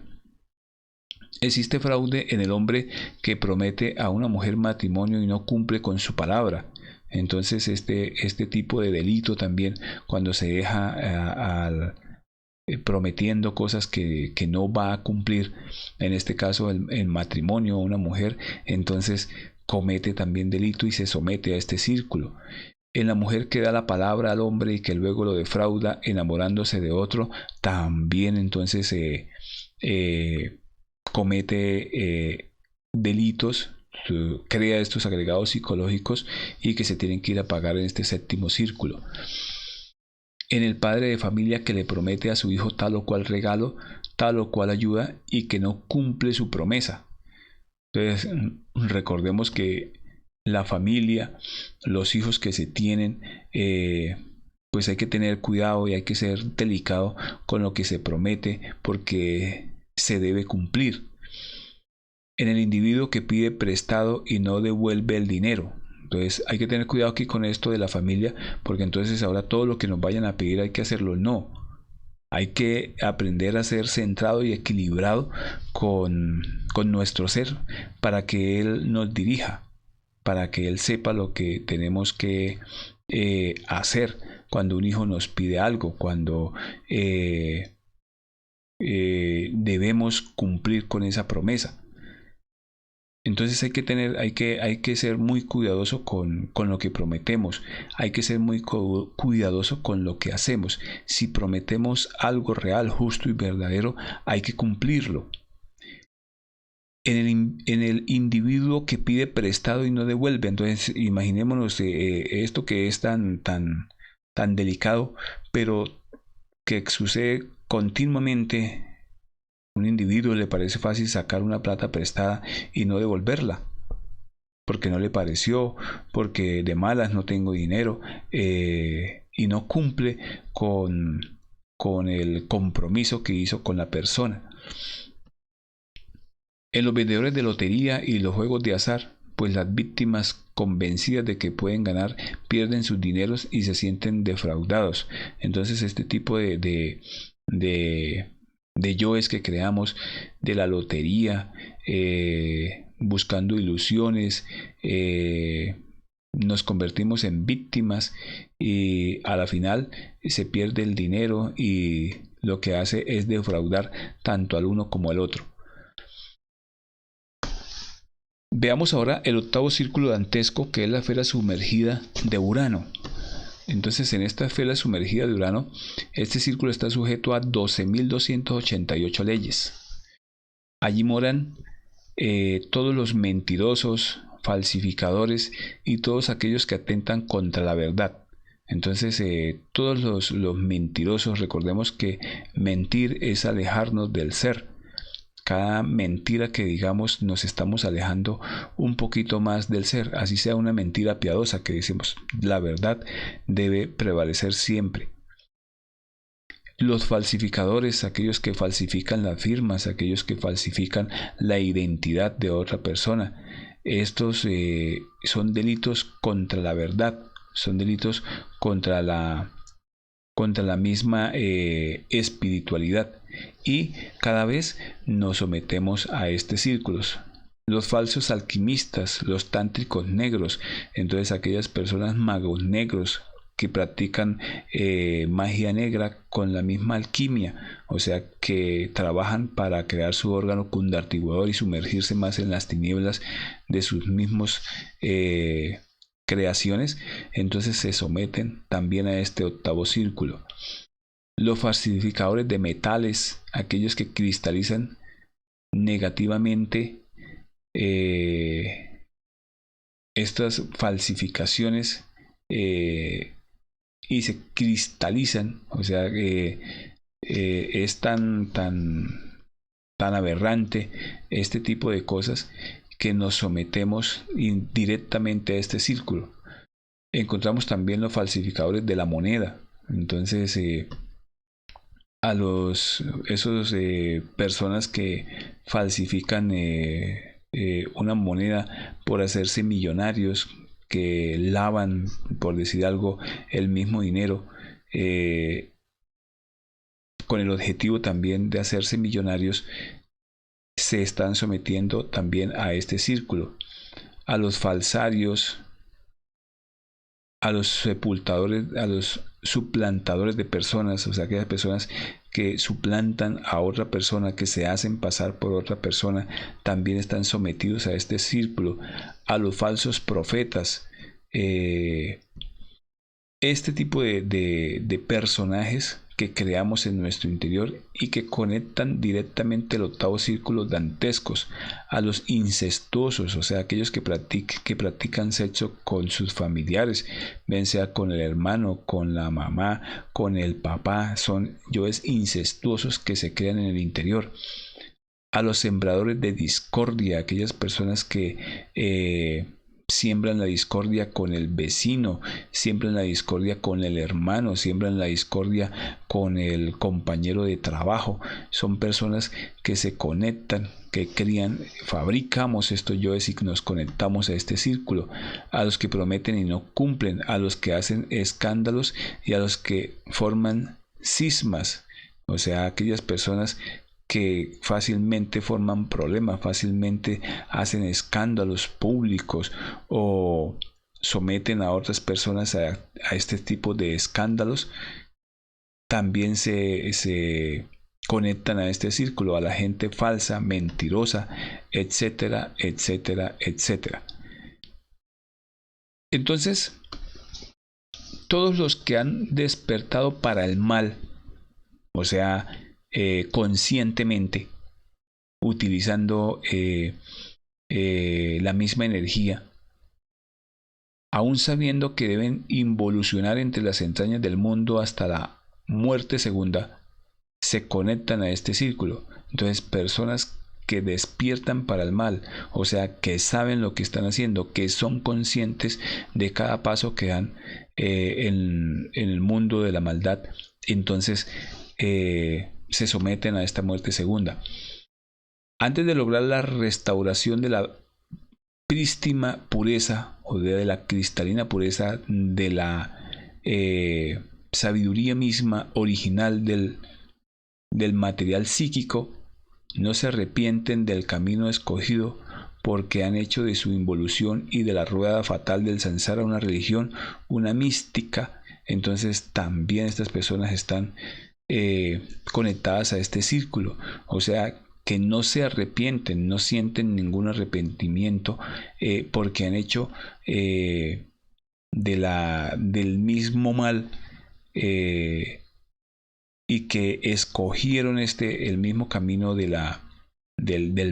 Existe fraude en el hombre que promete a una mujer matrimonio y no cumple con su palabra. Entonces este tipo de delito también, cuando se deja prometiendo cosas que no va a cumplir, en este caso el matrimonio a una mujer, entonces comete también delito y se somete a este círculo. En la mujer que da la palabra al hombre y que luego lo defrauda enamorándose de otro, también entonces comete delitos, crea estos agregados psicológicos y que se tienen que ir a pagar en este séptimo círculo. En el padre de familia que le promete a su hijo tal o cual regalo, tal o cual ayuda y que no cumple su promesa. Entonces, recordemos que la familia, los hijos que se tienen, pues hay que tener cuidado y hay que ser delicado con lo que se promete, porque se debe cumplir. En el individuo que pide prestado y no devuelve el dinero. Entonces hay que tener cuidado aquí con esto de la familia, porque entonces ahora todo lo que nos vayan a pedir hay que hacerlo. No, hay que aprender a ser centrado y equilibrado con nuestro ser, para que Él nos dirija, para que Él sepa lo que tenemos que hacer cuando un hijo nos pide algo, cuando debemos cumplir con esa promesa. Entonces hay que ser muy cuidadoso con lo que prometemos, hay que ser muy cuidadoso con lo que hacemos. Si prometemos algo real, justo y verdadero, hay que cumplirlo. En el individuo que pide prestado y no devuelve, entonces imaginémonos esto que es tan delicado, pero que sucede continuamente. Un individuo le parece fácil sacar una plata prestada y no devolverla, porque no le pareció, porque de malas no tengo dinero, y no cumple con el compromiso que hizo con la persona. En los vendedores de lotería y los juegos de azar, pues las víctimas, convencidas de que pueden ganar, pierden sus dineros y se sienten defraudados. Entonces este tipo de yoes que creamos de la lotería, buscando ilusiones, nos convertimos en víctimas y a la final se pierde el dinero, y lo que hace es defraudar tanto al uno como al otro. Veamos ahora el octavo círculo dantesco, que es la esfera sumergida de Urano. Entonces, en esta esfera sumergida de Urano, este círculo está sujeto a 12.288 leyes. Allí moran todos los mentirosos, falsificadores y todos aquellos que atentan contra la verdad. Entonces, todos los mentirosos, recordemos que mentir es alejarnos del ser. Cada mentira que digamos nos estamos alejando un poquito más del ser, así sea una mentira piadosa que decimos, la verdad debe prevalecer siempre. Los falsificadores, aquellos que falsifican las firmas, aquellos que falsifican la identidad de otra persona, estos son delitos contra la verdad, son delitos contra la misma espiritualidad, y cada vez nos sometemos a estos círculos. Los falsos alquimistas, los tántricos negros, entonces aquellas personas magos negros que practican magia negra con la misma alquimia, o sea que trabajan para crear su órgano cundartiguador y sumergirse más en las tinieblas de sus mismos creaciones, entonces se someten también a este octavo círculo. Los falsificadores de metales, aquellos que cristalizan negativamente estas falsificaciones y se cristalizan, o sea es tan aberrante este tipo de cosas que nos sometemos directamente a este círculo. Encontramos también los falsificadores de la moneda. Entonces, a esos personas que falsifican una moneda por hacerse millonarios, que lavan, por decir algo, el mismo dinero, con el objetivo también de hacerse millonarios, se están sometiendo también a este círculo. A los falsarios, a los sepultadores, a los suplantadores de personas, o sea, aquellas personas que suplantan a otra persona, que se hacen pasar por otra persona, también están sometidos a este círculo. A los falsos profetas, este tipo de personajes que creamos en nuestro interior y que conectan directamente el octavo círculo dantescos. A los incestuosos, o sea, aquellos que practican sexo con sus familiares, bien sea con el hermano, con la mamá, con el papá, son yoes incestuosos que se crean en el interior. A los sembradores de discordia, aquellas personas que siembran la discordia con el vecino, siembran la discordia con el hermano, siembran la discordia con el compañero de trabajo. Son personas que se conectan, que crían, fabricamos estos yoes y nos conectamos a este círculo. A los que prometen y no cumplen, a los que hacen escándalos y a los que forman cismas, o sea, aquellas personas que fácilmente forman problemas, fácilmente hacen escándalos públicos o someten a otras personas a este tipo de escándalos, también se conectan a este círculo, a la gente falsa, mentirosa, etcétera, etcétera, etcétera. Entonces, todos los que han despertado para el mal, o sea, conscientemente, utilizando la misma energía, aún sabiendo que deben involucionar entre las entrañas del mundo hasta la muerte segunda, se conectan a este círculo. Entonces, personas que despiertan para el mal, o sea, que saben lo que están haciendo, que son conscientes de cada paso que dan en el mundo de la maldad, entonces se someten a esta muerte segunda. Antes de lograr la restauración de la prístina pureza o de la cristalina pureza de la sabiduría misma original del material psíquico, no se arrepienten del camino escogido, porque han hecho de su involución y de la rueda fatal del samsara una religión, una mística. Entonces también estas personas están conectadas a este círculo, o sea, que no se arrepienten, no sienten ningún arrepentimiento, porque han hecho del mismo mal, y que escogieron el mismo camino del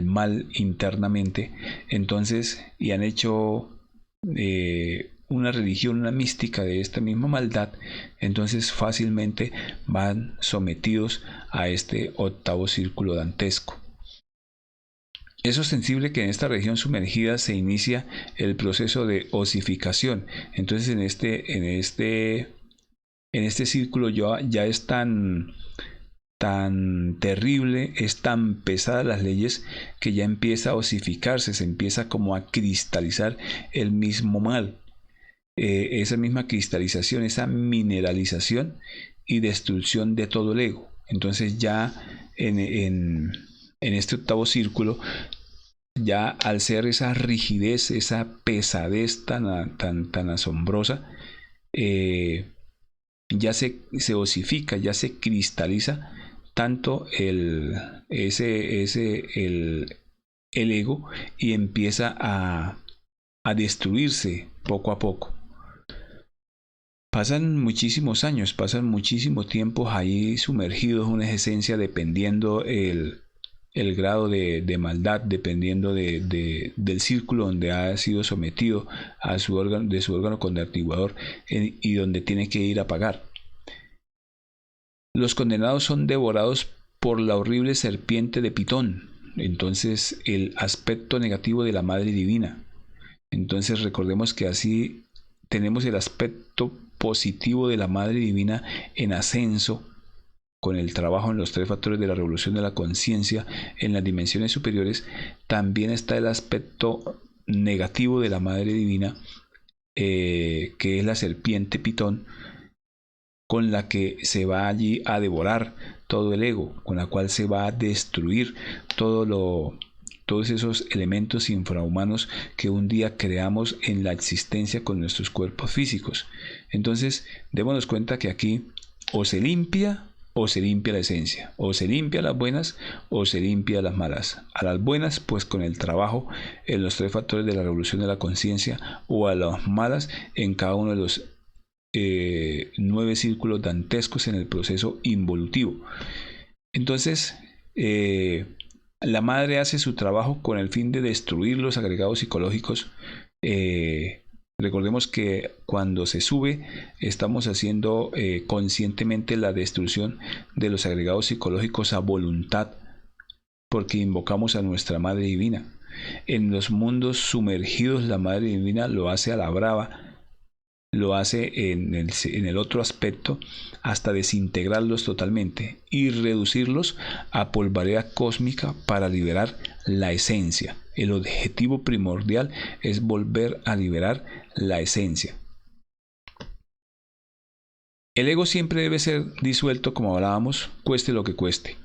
mal internamente. Entonces, y han hecho una religión, una mística de esta misma maldad, entonces fácilmente van sometidos a este octavo círculo dantesco. Es ostensible que en esta región sumergida se inicia el proceso de osificación. Entonces en este círculo ya es tan terrible, es tan pesada las leyes, que ya empieza a osificarse, se empieza como a cristalizar el mismo mal. Esa misma cristalización, esa mineralización y destrucción de todo el ego. Entonces ya en este octavo círculo, ya al ser esa rigidez, esa pesadez tan asombrosa, ya se osifica, ya se cristaliza tanto el ego, y empieza a destruirse poco a poco. Pasan muchísimos años, pasan muchísimo tiempo ahí sumergidos en esa esencia, dependiendo el grado de maldad, dependiendo del círculo donde ha sido sometido a su órgano convertidor, y donde tiene que ir a pagar. Los condenados son devorados por la horrible serpiente de Pitón. entonces el aspecto negativo de la Madre Divina. Entonces recordemos que así tenemos el aspecto positivo de la Madre Divina en ascenso con el trabajo en los tres factores de la revolución de la conciencia en las dimensiones superiores. También está el aspecto negativo de la Madre Divina, que es la serpiente Pitón, con la que se va allí a devorar todo el ego, con la cual se va a destruir todos esos elementos infrahumanos que un día creamos en la existencia con nuestros cuerpos físicos. Entonces, démonos cuenta que aquí o se limpia la esencia, o se limpia las buenas o se limpia las malas. A las buenas, pues con el trabajo en los tres factores de la revolución de la conciencia, o a las malas en cada uno de los 9 círculos dantescos en el proceso involutivo. Entonces, la madre hace su trabajo con el fin de destruir los agregados psicológicos. Recordemos que cuando se sube estamos haciendo conscientemente la destrucción de los agregados psicológicos a voluntad, porque invocamos a nuestra Madre Divina. En los mundos sumergidos la Madre Divina lo hace a la brava, lo hace en el otro aspecto hasta desintegrarlos totalmente y reducirlos a polvareda cósmica para liberar la esencia. El objetivo primordial es volver a liberar la esencia. El ego siempre debe ser disuelto, como hablábamos, cueste lo que cueste,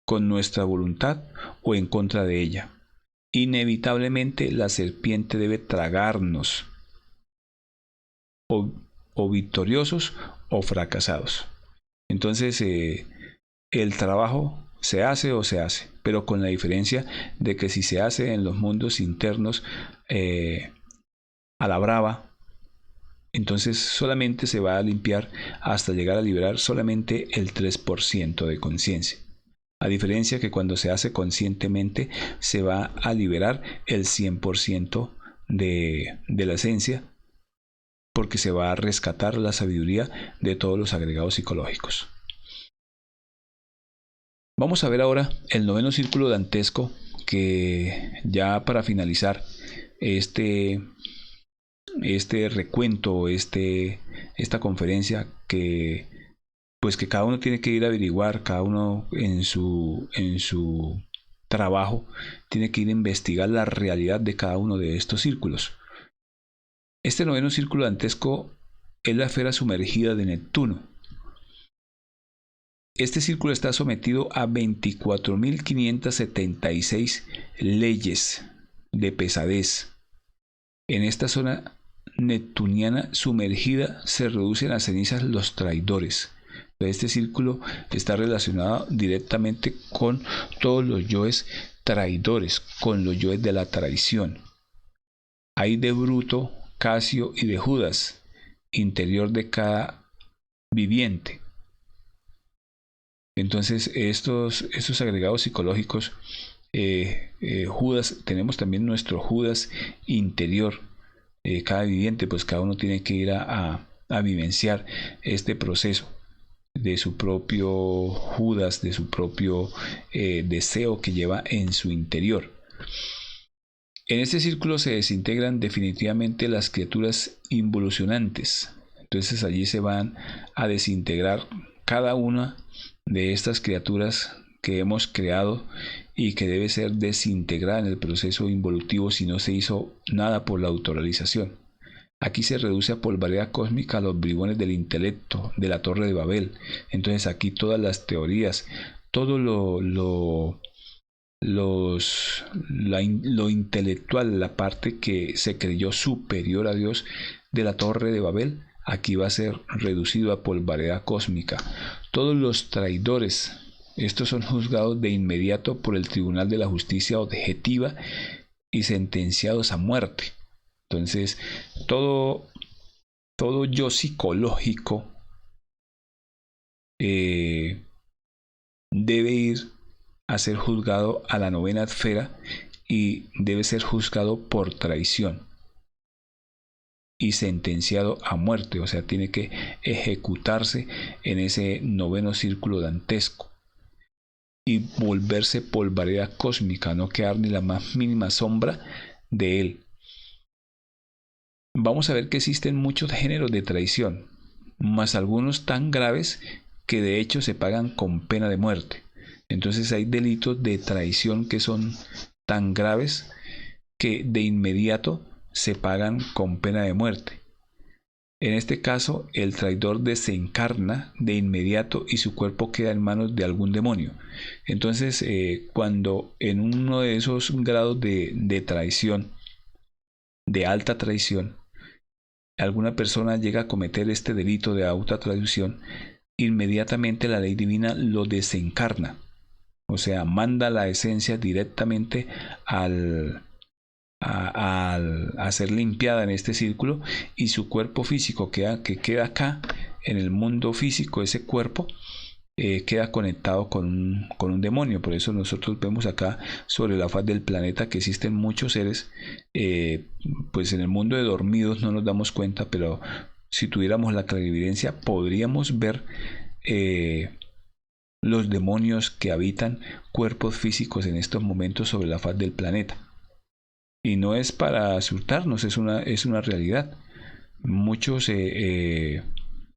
con nuestra voluntad o en contra de ella. Inevitablemente la serpiente debe tragarnos, o victoriosos o fracasados. Entonces el trabajo se hace o se hace, pero con la diferencia de que si se hace en los mundos internos a la brava, entonces solamente se va a limpiar hasta llegar a liberar solamente el 3% de conciencia. A diferencia que cuando se hace conscientemente se va a liberar el 100% de la esencia, porque se va a rescatar la sabiduría de todos los agregados psicológicos. Vamos a ver ahora el noveno círculo dantesco, que ya para finalizar este recuento, esta conferencia, que pues que cada uno tiene que ir a averiguar, cada uno en su trabajo tiene que ir a investigar la realidad de cada uno de estos círculos. Este noveno círculo dantesco es la esfera sumergida de Neptuno. Este círculo está sometido a 24.576 leyes de pesadez. En esta zona neptuniana sumergida se reducen a cenizas los traidores. Este círculo está relacionado directamente con todos los yoes traidores, con los yoes de la traición. Hay de Bruto, Casio y de Judas, interior de cada viviente. Entonces estos agregados psicológicos, Judas, tenemos también nuestro Judas interior, cada viviente, pues cada uno tiene que ir a vivenciar este proceso de su propio Judas, de su propio deseo que lleva en su interior. En este círculo se desintegran definitivamente las criaturas involucionantes. Entonces allí se van a desintegrar cada una de estas criaturas que hemos creado y que debe ser desintegrada en el proceso involutivo si no se hizo nada por la autorrealización. Aquí se reduce a polvareda cósmica a los bribones del intelecto, de la Torre de Babel. Entonces aquí todas las teorías, todo lo intelectual, la parte que se creyó superior a Dios de la Torre de Babel, aquí va a ser reducido a polvareda cósmica. Todos los traidores, estos son juzgados de inmediato por el Tribunal de la Justicia Objetiva y sentenciados a muerte. Entonces todo yo psicológico debe ir a ser juzgado a la novena esfera y debe ser juzgado por traición y sentenciado a muerte, o sea, tiene que ejecutarse en ese noveno círculo dantesco. y volverse polvareda cósmica, no quedar ni la más mínima sombra de él. Vamos a ver que existen muchos géneros de traición, más algunos tan graves que de hecho se pagan con pena de muerte. Entonces hay delitos de traición que son tan graves que de inmediato se pagan con pena de muerte. En este caso, el traidor desencarna de inmediato y su cuerpo queda en manos de algún demonio. Entonces, cuando en uno de esos grados de traición, de alta traición, alguna persona llega a cometer este delito de alta traición, inmediatamente la ley divina lo desencarna. O sea, manda la esencia directamente a ser limpiada en este círculo, y su cuerpo físico que queda acá en el mundo físico, ese cuerpo queda conectado con un demonio. Por eso nosotros vemos acá sobre la faz del planeta que existen muchos seres, pues en el mundo de dormidos no nos damos cuenta, pero si tuviéramos la clarividencia podríamos ver los demonios que habitan cuerpos físicos en estos momentos sobre la faz del planeta. Y no es para asustarnos, es una realidad. Muchos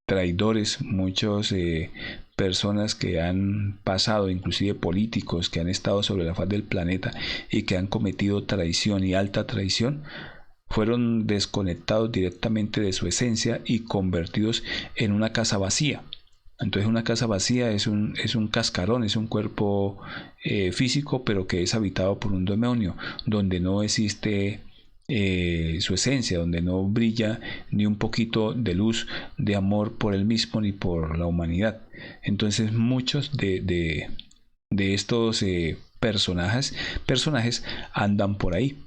traidores, muchas personas que han pasado, inclusive políticos que han estado sobre la faz del planeta y que han cometido traición y alta traición, fueron desconectados directamente de su esencia y convertidos en una casa vacía. Entonces una casa vacía es un cascarón, es un cuerpo físico, pero que es habitado por un demonio, donde no existe su esencia, donde no brilla ni un poquito de luz, de amor por él mismo ni por la humanidad. Entonces muchos de estos personajes andan por ahí.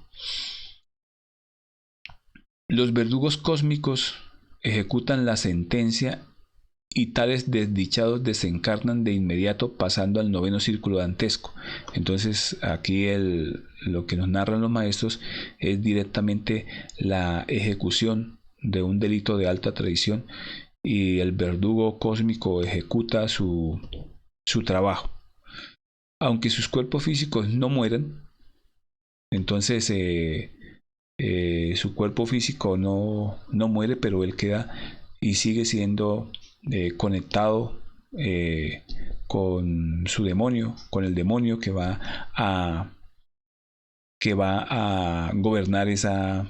Los verdugos cósmicos ejecutan la sentencia y tales desdichados desencarnan de inmediato pasando al noveno círculo dantesco. Entonces aquí lo que nos narran los maestros es directamente la ejecución de un delito de alta traición, y el verdugo cósmico ejecuta su trabajo. Aunque sus cuerpos físicos no mueran, entonces su cuerpo físico no muere, pero él queda y sigue siendo conectado con su demonio, con el demonio que va a gobernar ese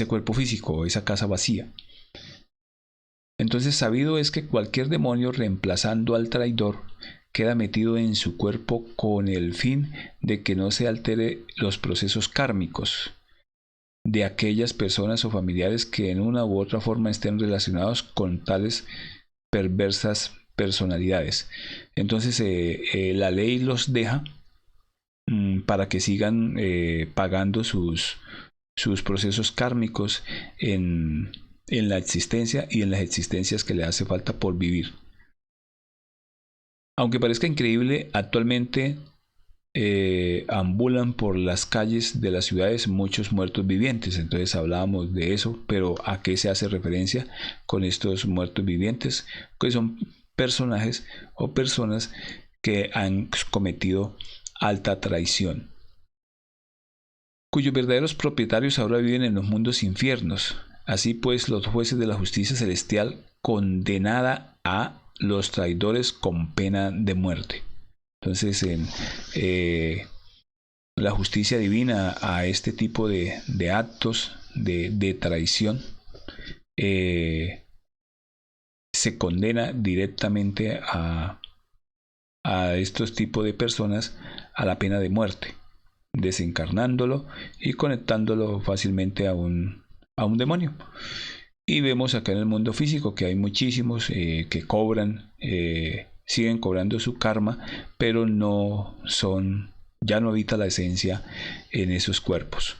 cuerpo físico, esa casa vacía. Entonces, sabido es que cualquier demonio reemplazando al traidor queda metido en su cuerpo con el fin de que no se altere los procesos kármicos de aquellas personas o familiares que en una u otra forma estén relacionados con tales perversas personalidades. Entonces la ley los deja para que sigan pagando sus procesos kármicos en la existencia y en las existencias que le hace falta por vivir. Aunque parezca increíble, actualmente ambulan por las calles de las ciudades muchos muertos vivientes. Entonces hablábamos de eso, pero ¿a qué se hace referencia con estos muertos vivientes? Que son personajes o personas que han cometido alta traición, cuyos verdaderos propietarios ahora viven en los mundos infiernos. Así pues, los jueces de la justicia celestial condenada a los traidores con pena de muerte. Entonces, la justicia divina a este tipo de actos de traición se condena directamente a estos tipos de personas a la pena de muerte, desencarnándolo y conectándolo fácilmente a un demonio. Y vemos acá en el mundo físico que hay muchísimos que cobran, siguen cobrando su karma, pero ya no habita la esencia en esos cuerpos.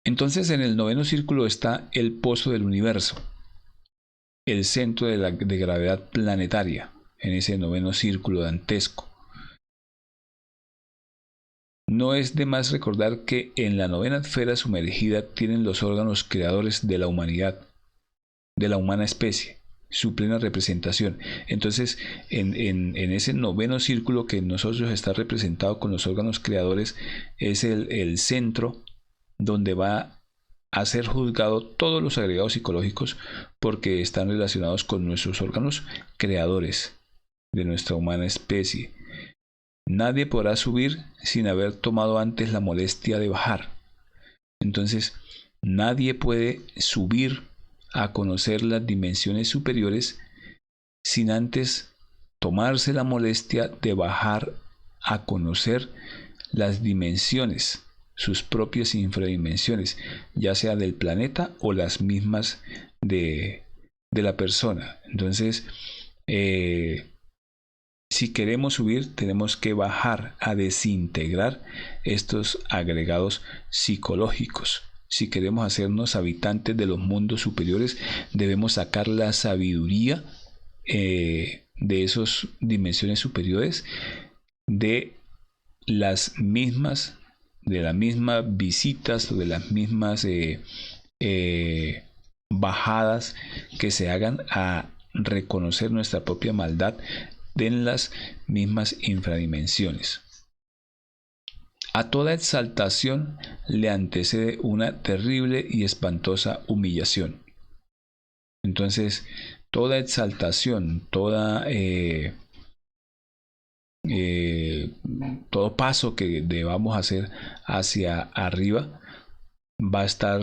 Entonces, en el noveno círculo está el pozo del universo, el centro de gravedad planetaria, en ese noveno círculo dantesco. No es de más recordar que en la novena esfera sumergida tienen los órganos creadores de la humanidad, de la humana especie. su plena representación. Entonces, en ese noveno círculo que en nosotros está representado con los órganos creadores, es el centro donde va a ser juzgado todos los agregados psicológicos, porque están relacionados con nuestros órganos creadores de nuestra humana especie. Nadie podrá subir sin haber tomado antes la molestia de bajar. Entonces, nadie puede subir a conocer las dimensiones superiores sin antes tomarse la molestia de bajar a conocer las dimensiones, sus propias infradimensiones, ya sea del planeta o las mismas de la persona. Entonces, si queremos subir, tenemos que bajar a desintegrar estos agregados psicológicos. Si queremos hacernos habitantes de los mundos superiores, debemos sacar la sabiduría de esas dimensiones superiores, de las mismas visitas, o de las mismas bajadas que se hagan a reconocer nuestra propia maldad en las mismas infradimensiones. A toda exaltación le antecede una terrible y espantosa humillación. Entonces, toda exaltación, todo paso que debamos hacer hacia arriba va a estar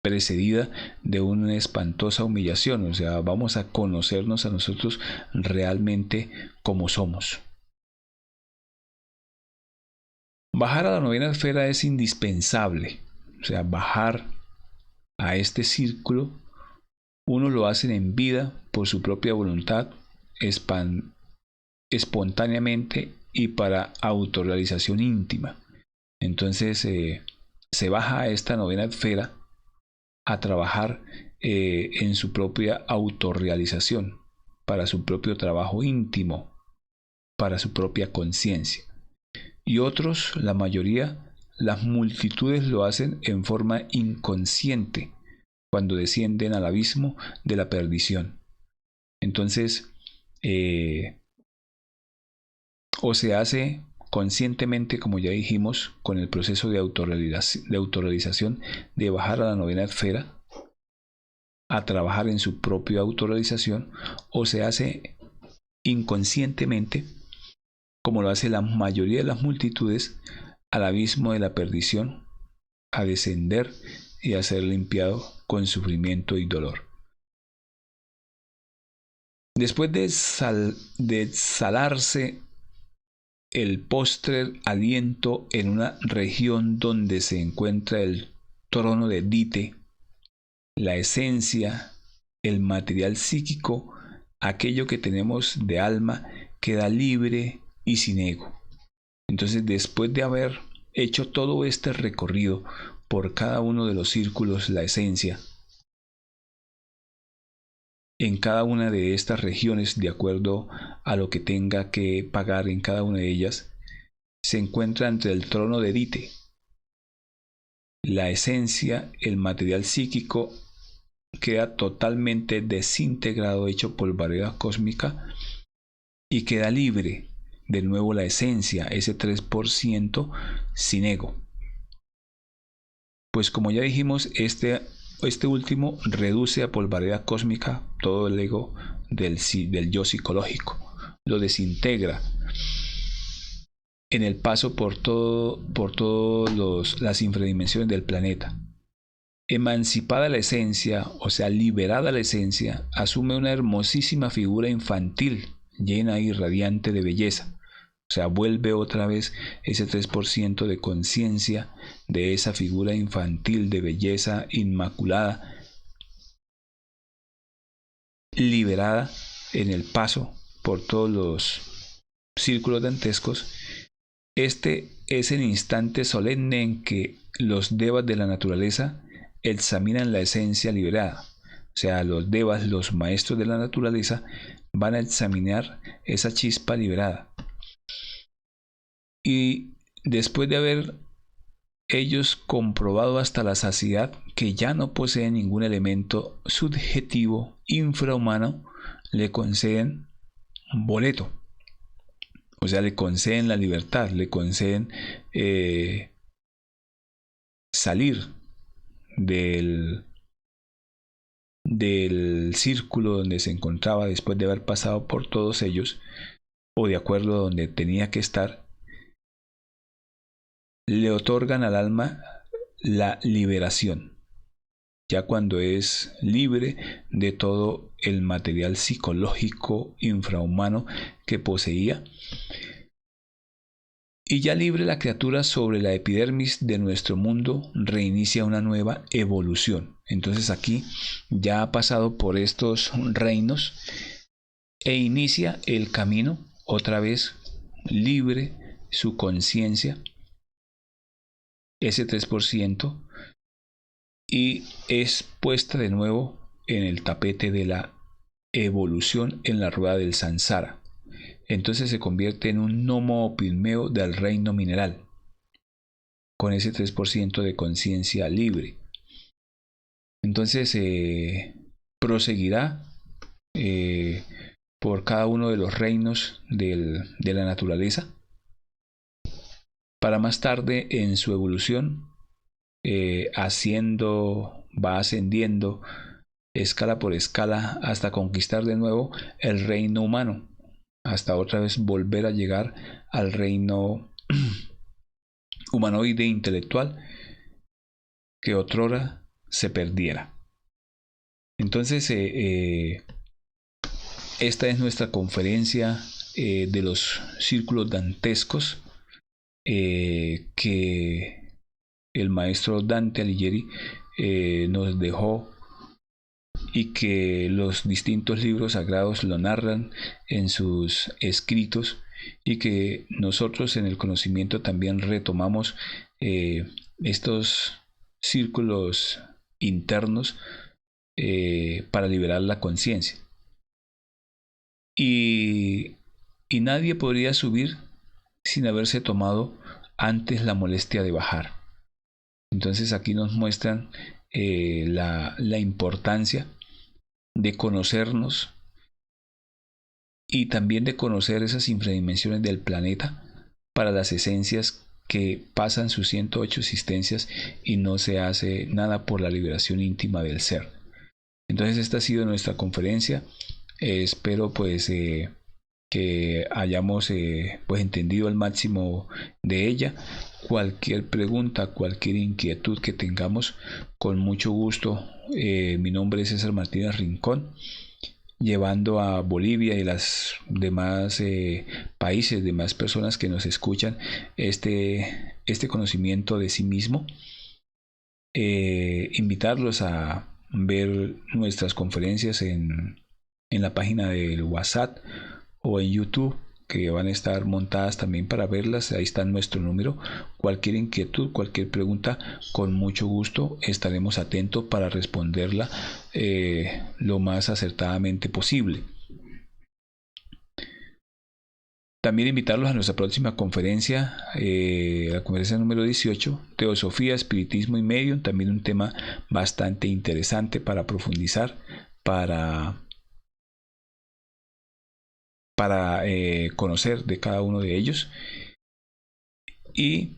precedida de una espantosa humillación. O sea, vamos a conocernos a nosotros realmente como somos. Bajar a la novena esfera es indispensable. O sea, bajar a este círculo, uno lo hace en vida por su propia voluntad, espontáneamente y para autorrealización íntima. Entonces se baja a esta novena esfera a trabajar en su propia autorrealización, para su propio trabajo íntimo, para su propia conciencia. Y otros, la mayoría, las multitudes lo hacen en forma inconsciente cuando descienden al abismo de la perdición. Entonces, o se hace conscientemente, como ya dijimos, con el proceso de autorrealización, de bajar a la novena esfera a trabajar en su propia autorrealización, o se hace inconscientemente, como lo hace la mayoría de las multitudes, al abismo de la perdición, a descender y a ser limpiado con sufrimiento y dolor. Después de exhalarse el postrer aliento en una región donde se encuentra el trono de Dite, la esencia, el material psíquico, aquello que tenemos de alma, queda libre y sin ego. Entonces, después de haber hecho todo este recorrido por cada uno de los círculos, la esencia, en cada una de estas regiones, de acuerdo a lo que tenga que pagar en cada una de ellas, se encuentra ante el trono de Dite. La esencia, el material psíquico, queda totalmente desintegrado, hecho polvareda cósmica, y queda libre de nuevo la esencia, ese 3% sin ego. Pues como ya dijimos, este último reduce a polvareda cósmica todo el ego del yo psicológico, lo desintegra en el paso por todas las infradimensiones del planeta. Emancipada la esencia, o sea, liberada la esencia, asume una hermosísima figura infantil, llena y radiante de belleza. O sea, vuelve otra vez ese 3% de conciencia de esa figura infantil de belleza inmaculada, liberada en el paso por todos los círculos dantescos. Este es el instante solemne en que los devas de la naturaleza examinan la esencia liberada. O sea, los devas, los maestros de la naturaleza, van a examinar esa chispa liberada. Y después de haber ellos comprobado hasta la saciedad que ya no posee ningún elemento subjetivo infrahumano, le conceden boleto. O sea, le conceden la libertad, le conceden salir del círculo donde se encontraba después de haber pasado por todos ellos, o de acuerdo a donde tenía que estar. Le otorgan al alma la liberación, ya cuando es libre de todo el material psicológico infrahumano que poseía. Y ya libre la criatura sobre la epidermis de nuestro mundo, reinicia una nueva evolución. Entonces aquí ya ha pasado por estos reinos e inicia el camino otra vez libre, su conciencia, ese 3%, y es puesta de nuevo en el tapete de la evolución en la rueda del samsara. Entonces se convierte en un gnomo o pigmeo del reino mineral, con ese 3% de conciencia libre. Entonces proseguirá por cada uno de los reinos de la naturaleza, para más tarde en su evolución va ascendiendo escala por escala hasta conquistar de nuevo el reino humano, hasta otra vez volver a llegar al reino humanoide intelectual que otrora se perdiera. Entonces esta es nuestra conferencia de los círculos dantescos que el maestro Dante Alighieri nos dejó, y que los distintos libros sagrados lo narran en sus escritos, y que nosotros en el conocimiento también retomamos estos círculos internos para liberar la conciencia. Y nadie podría subir sin haberse tomado antes la molestia de bajar. Entonces aquí nos muestran la importancia de conocernos y también de conocer esas infradimensiones del planeta para las esencias que pasan sus 108 existencias y no se hace nada por la liberación íntima del ser. Entonces esta ha sido nuestra conferencia. Espero pues que hayamos pues entendido al máximo de ella. Cualquier pregunta, cualquier inquietud que tengamos, con mucho gusto. Mi nombre es César Martínez Rincón, llevando a Bolivia y las demás países, demás personas que nos escuchan, este conocimiento de sí mismo. Invitarlos a ver nuestras conferencias en la página del WhatsApp o en YouTube, que van a estar montadas también para verlas. Ahí está nuestro número. Cualquier inquietud, cualquier pregunta, con mucho gusto estaremos atentos para responderla lo más acertadamente posible. También invitarlos a nuestra próxima conferencia, la conferencia número 18, Teosofía, Espiritismo y Medium. También un tema bastante interesante para profundizar, para conocer de cada uno de ellos. Y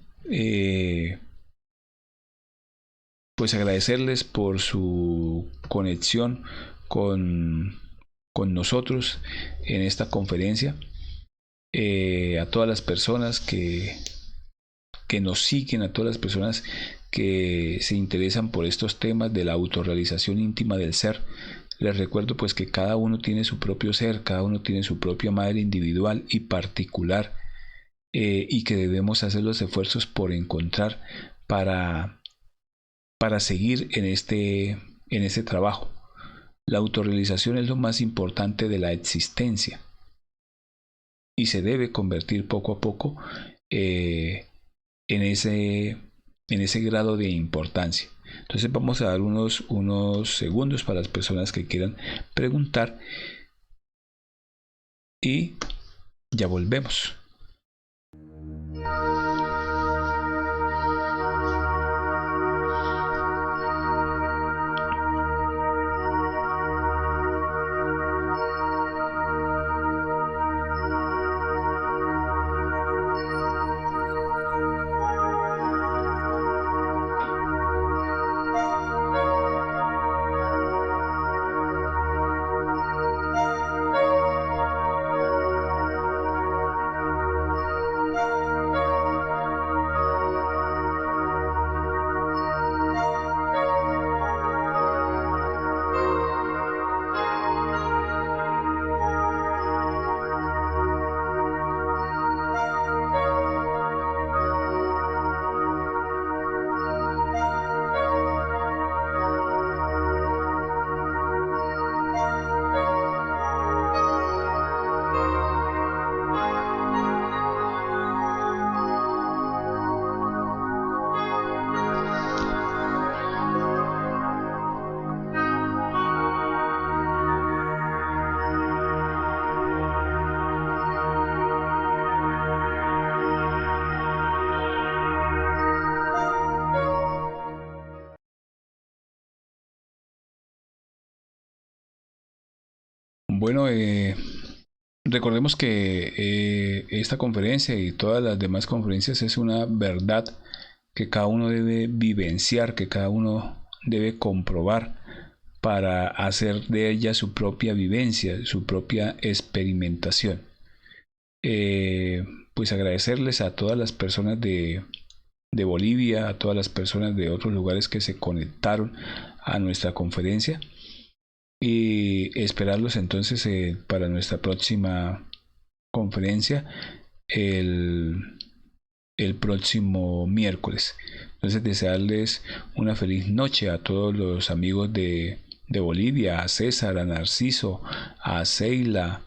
pues agradecerles por su conexión con nosotros en esta conferencia. A todas las personas que nos siguen, a todas las personas que se interesan por estos temas de la autorrealización íntima del ser, les recuerdo pues que cada uno tiene su propio ser, cada uno tiene su propia madre individual y particular, y que debemos hacer los esfuerzos por encontrar para seguir en este trabajo. La autorrealización es lo más importante de la existencia y se debe convertir poco a poco en ese grado de importancia. Entonces vamos a dar unos segundos para las personas que quieran preguntar y ya volvemos. Bueno, recordemos que esta conferencia y todas las demás conferencias es una verdad que cada uno debe vivenciar, que cada uno debe comprobar para hacer de ella su propia vivencia, su propia experimentación. Pues agradecerles a todas las personas de Bolivia, a todas las personas de otros lugares que se conectaron a nuestra conferencia y esperarlos entonces para nuestra próxima conferencia el próximo miércoles. Entonces desearles una feliz noche a todos los amigos de Bolivia, a César, a Narciso, a Seila,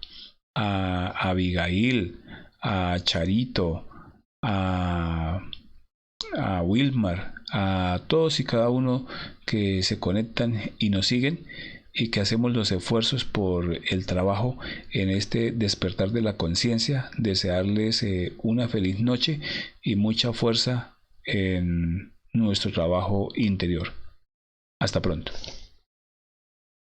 a Abigail, a Charito, a Wilmar, a todos y cada uno que se conectan y nos siguen y que hacemos los esfuerzos por el trabajo en este despertar de la conciencia. Desearles una feliz noche y mucha fuerza en nuestro trabajo interior. Hasta pronto.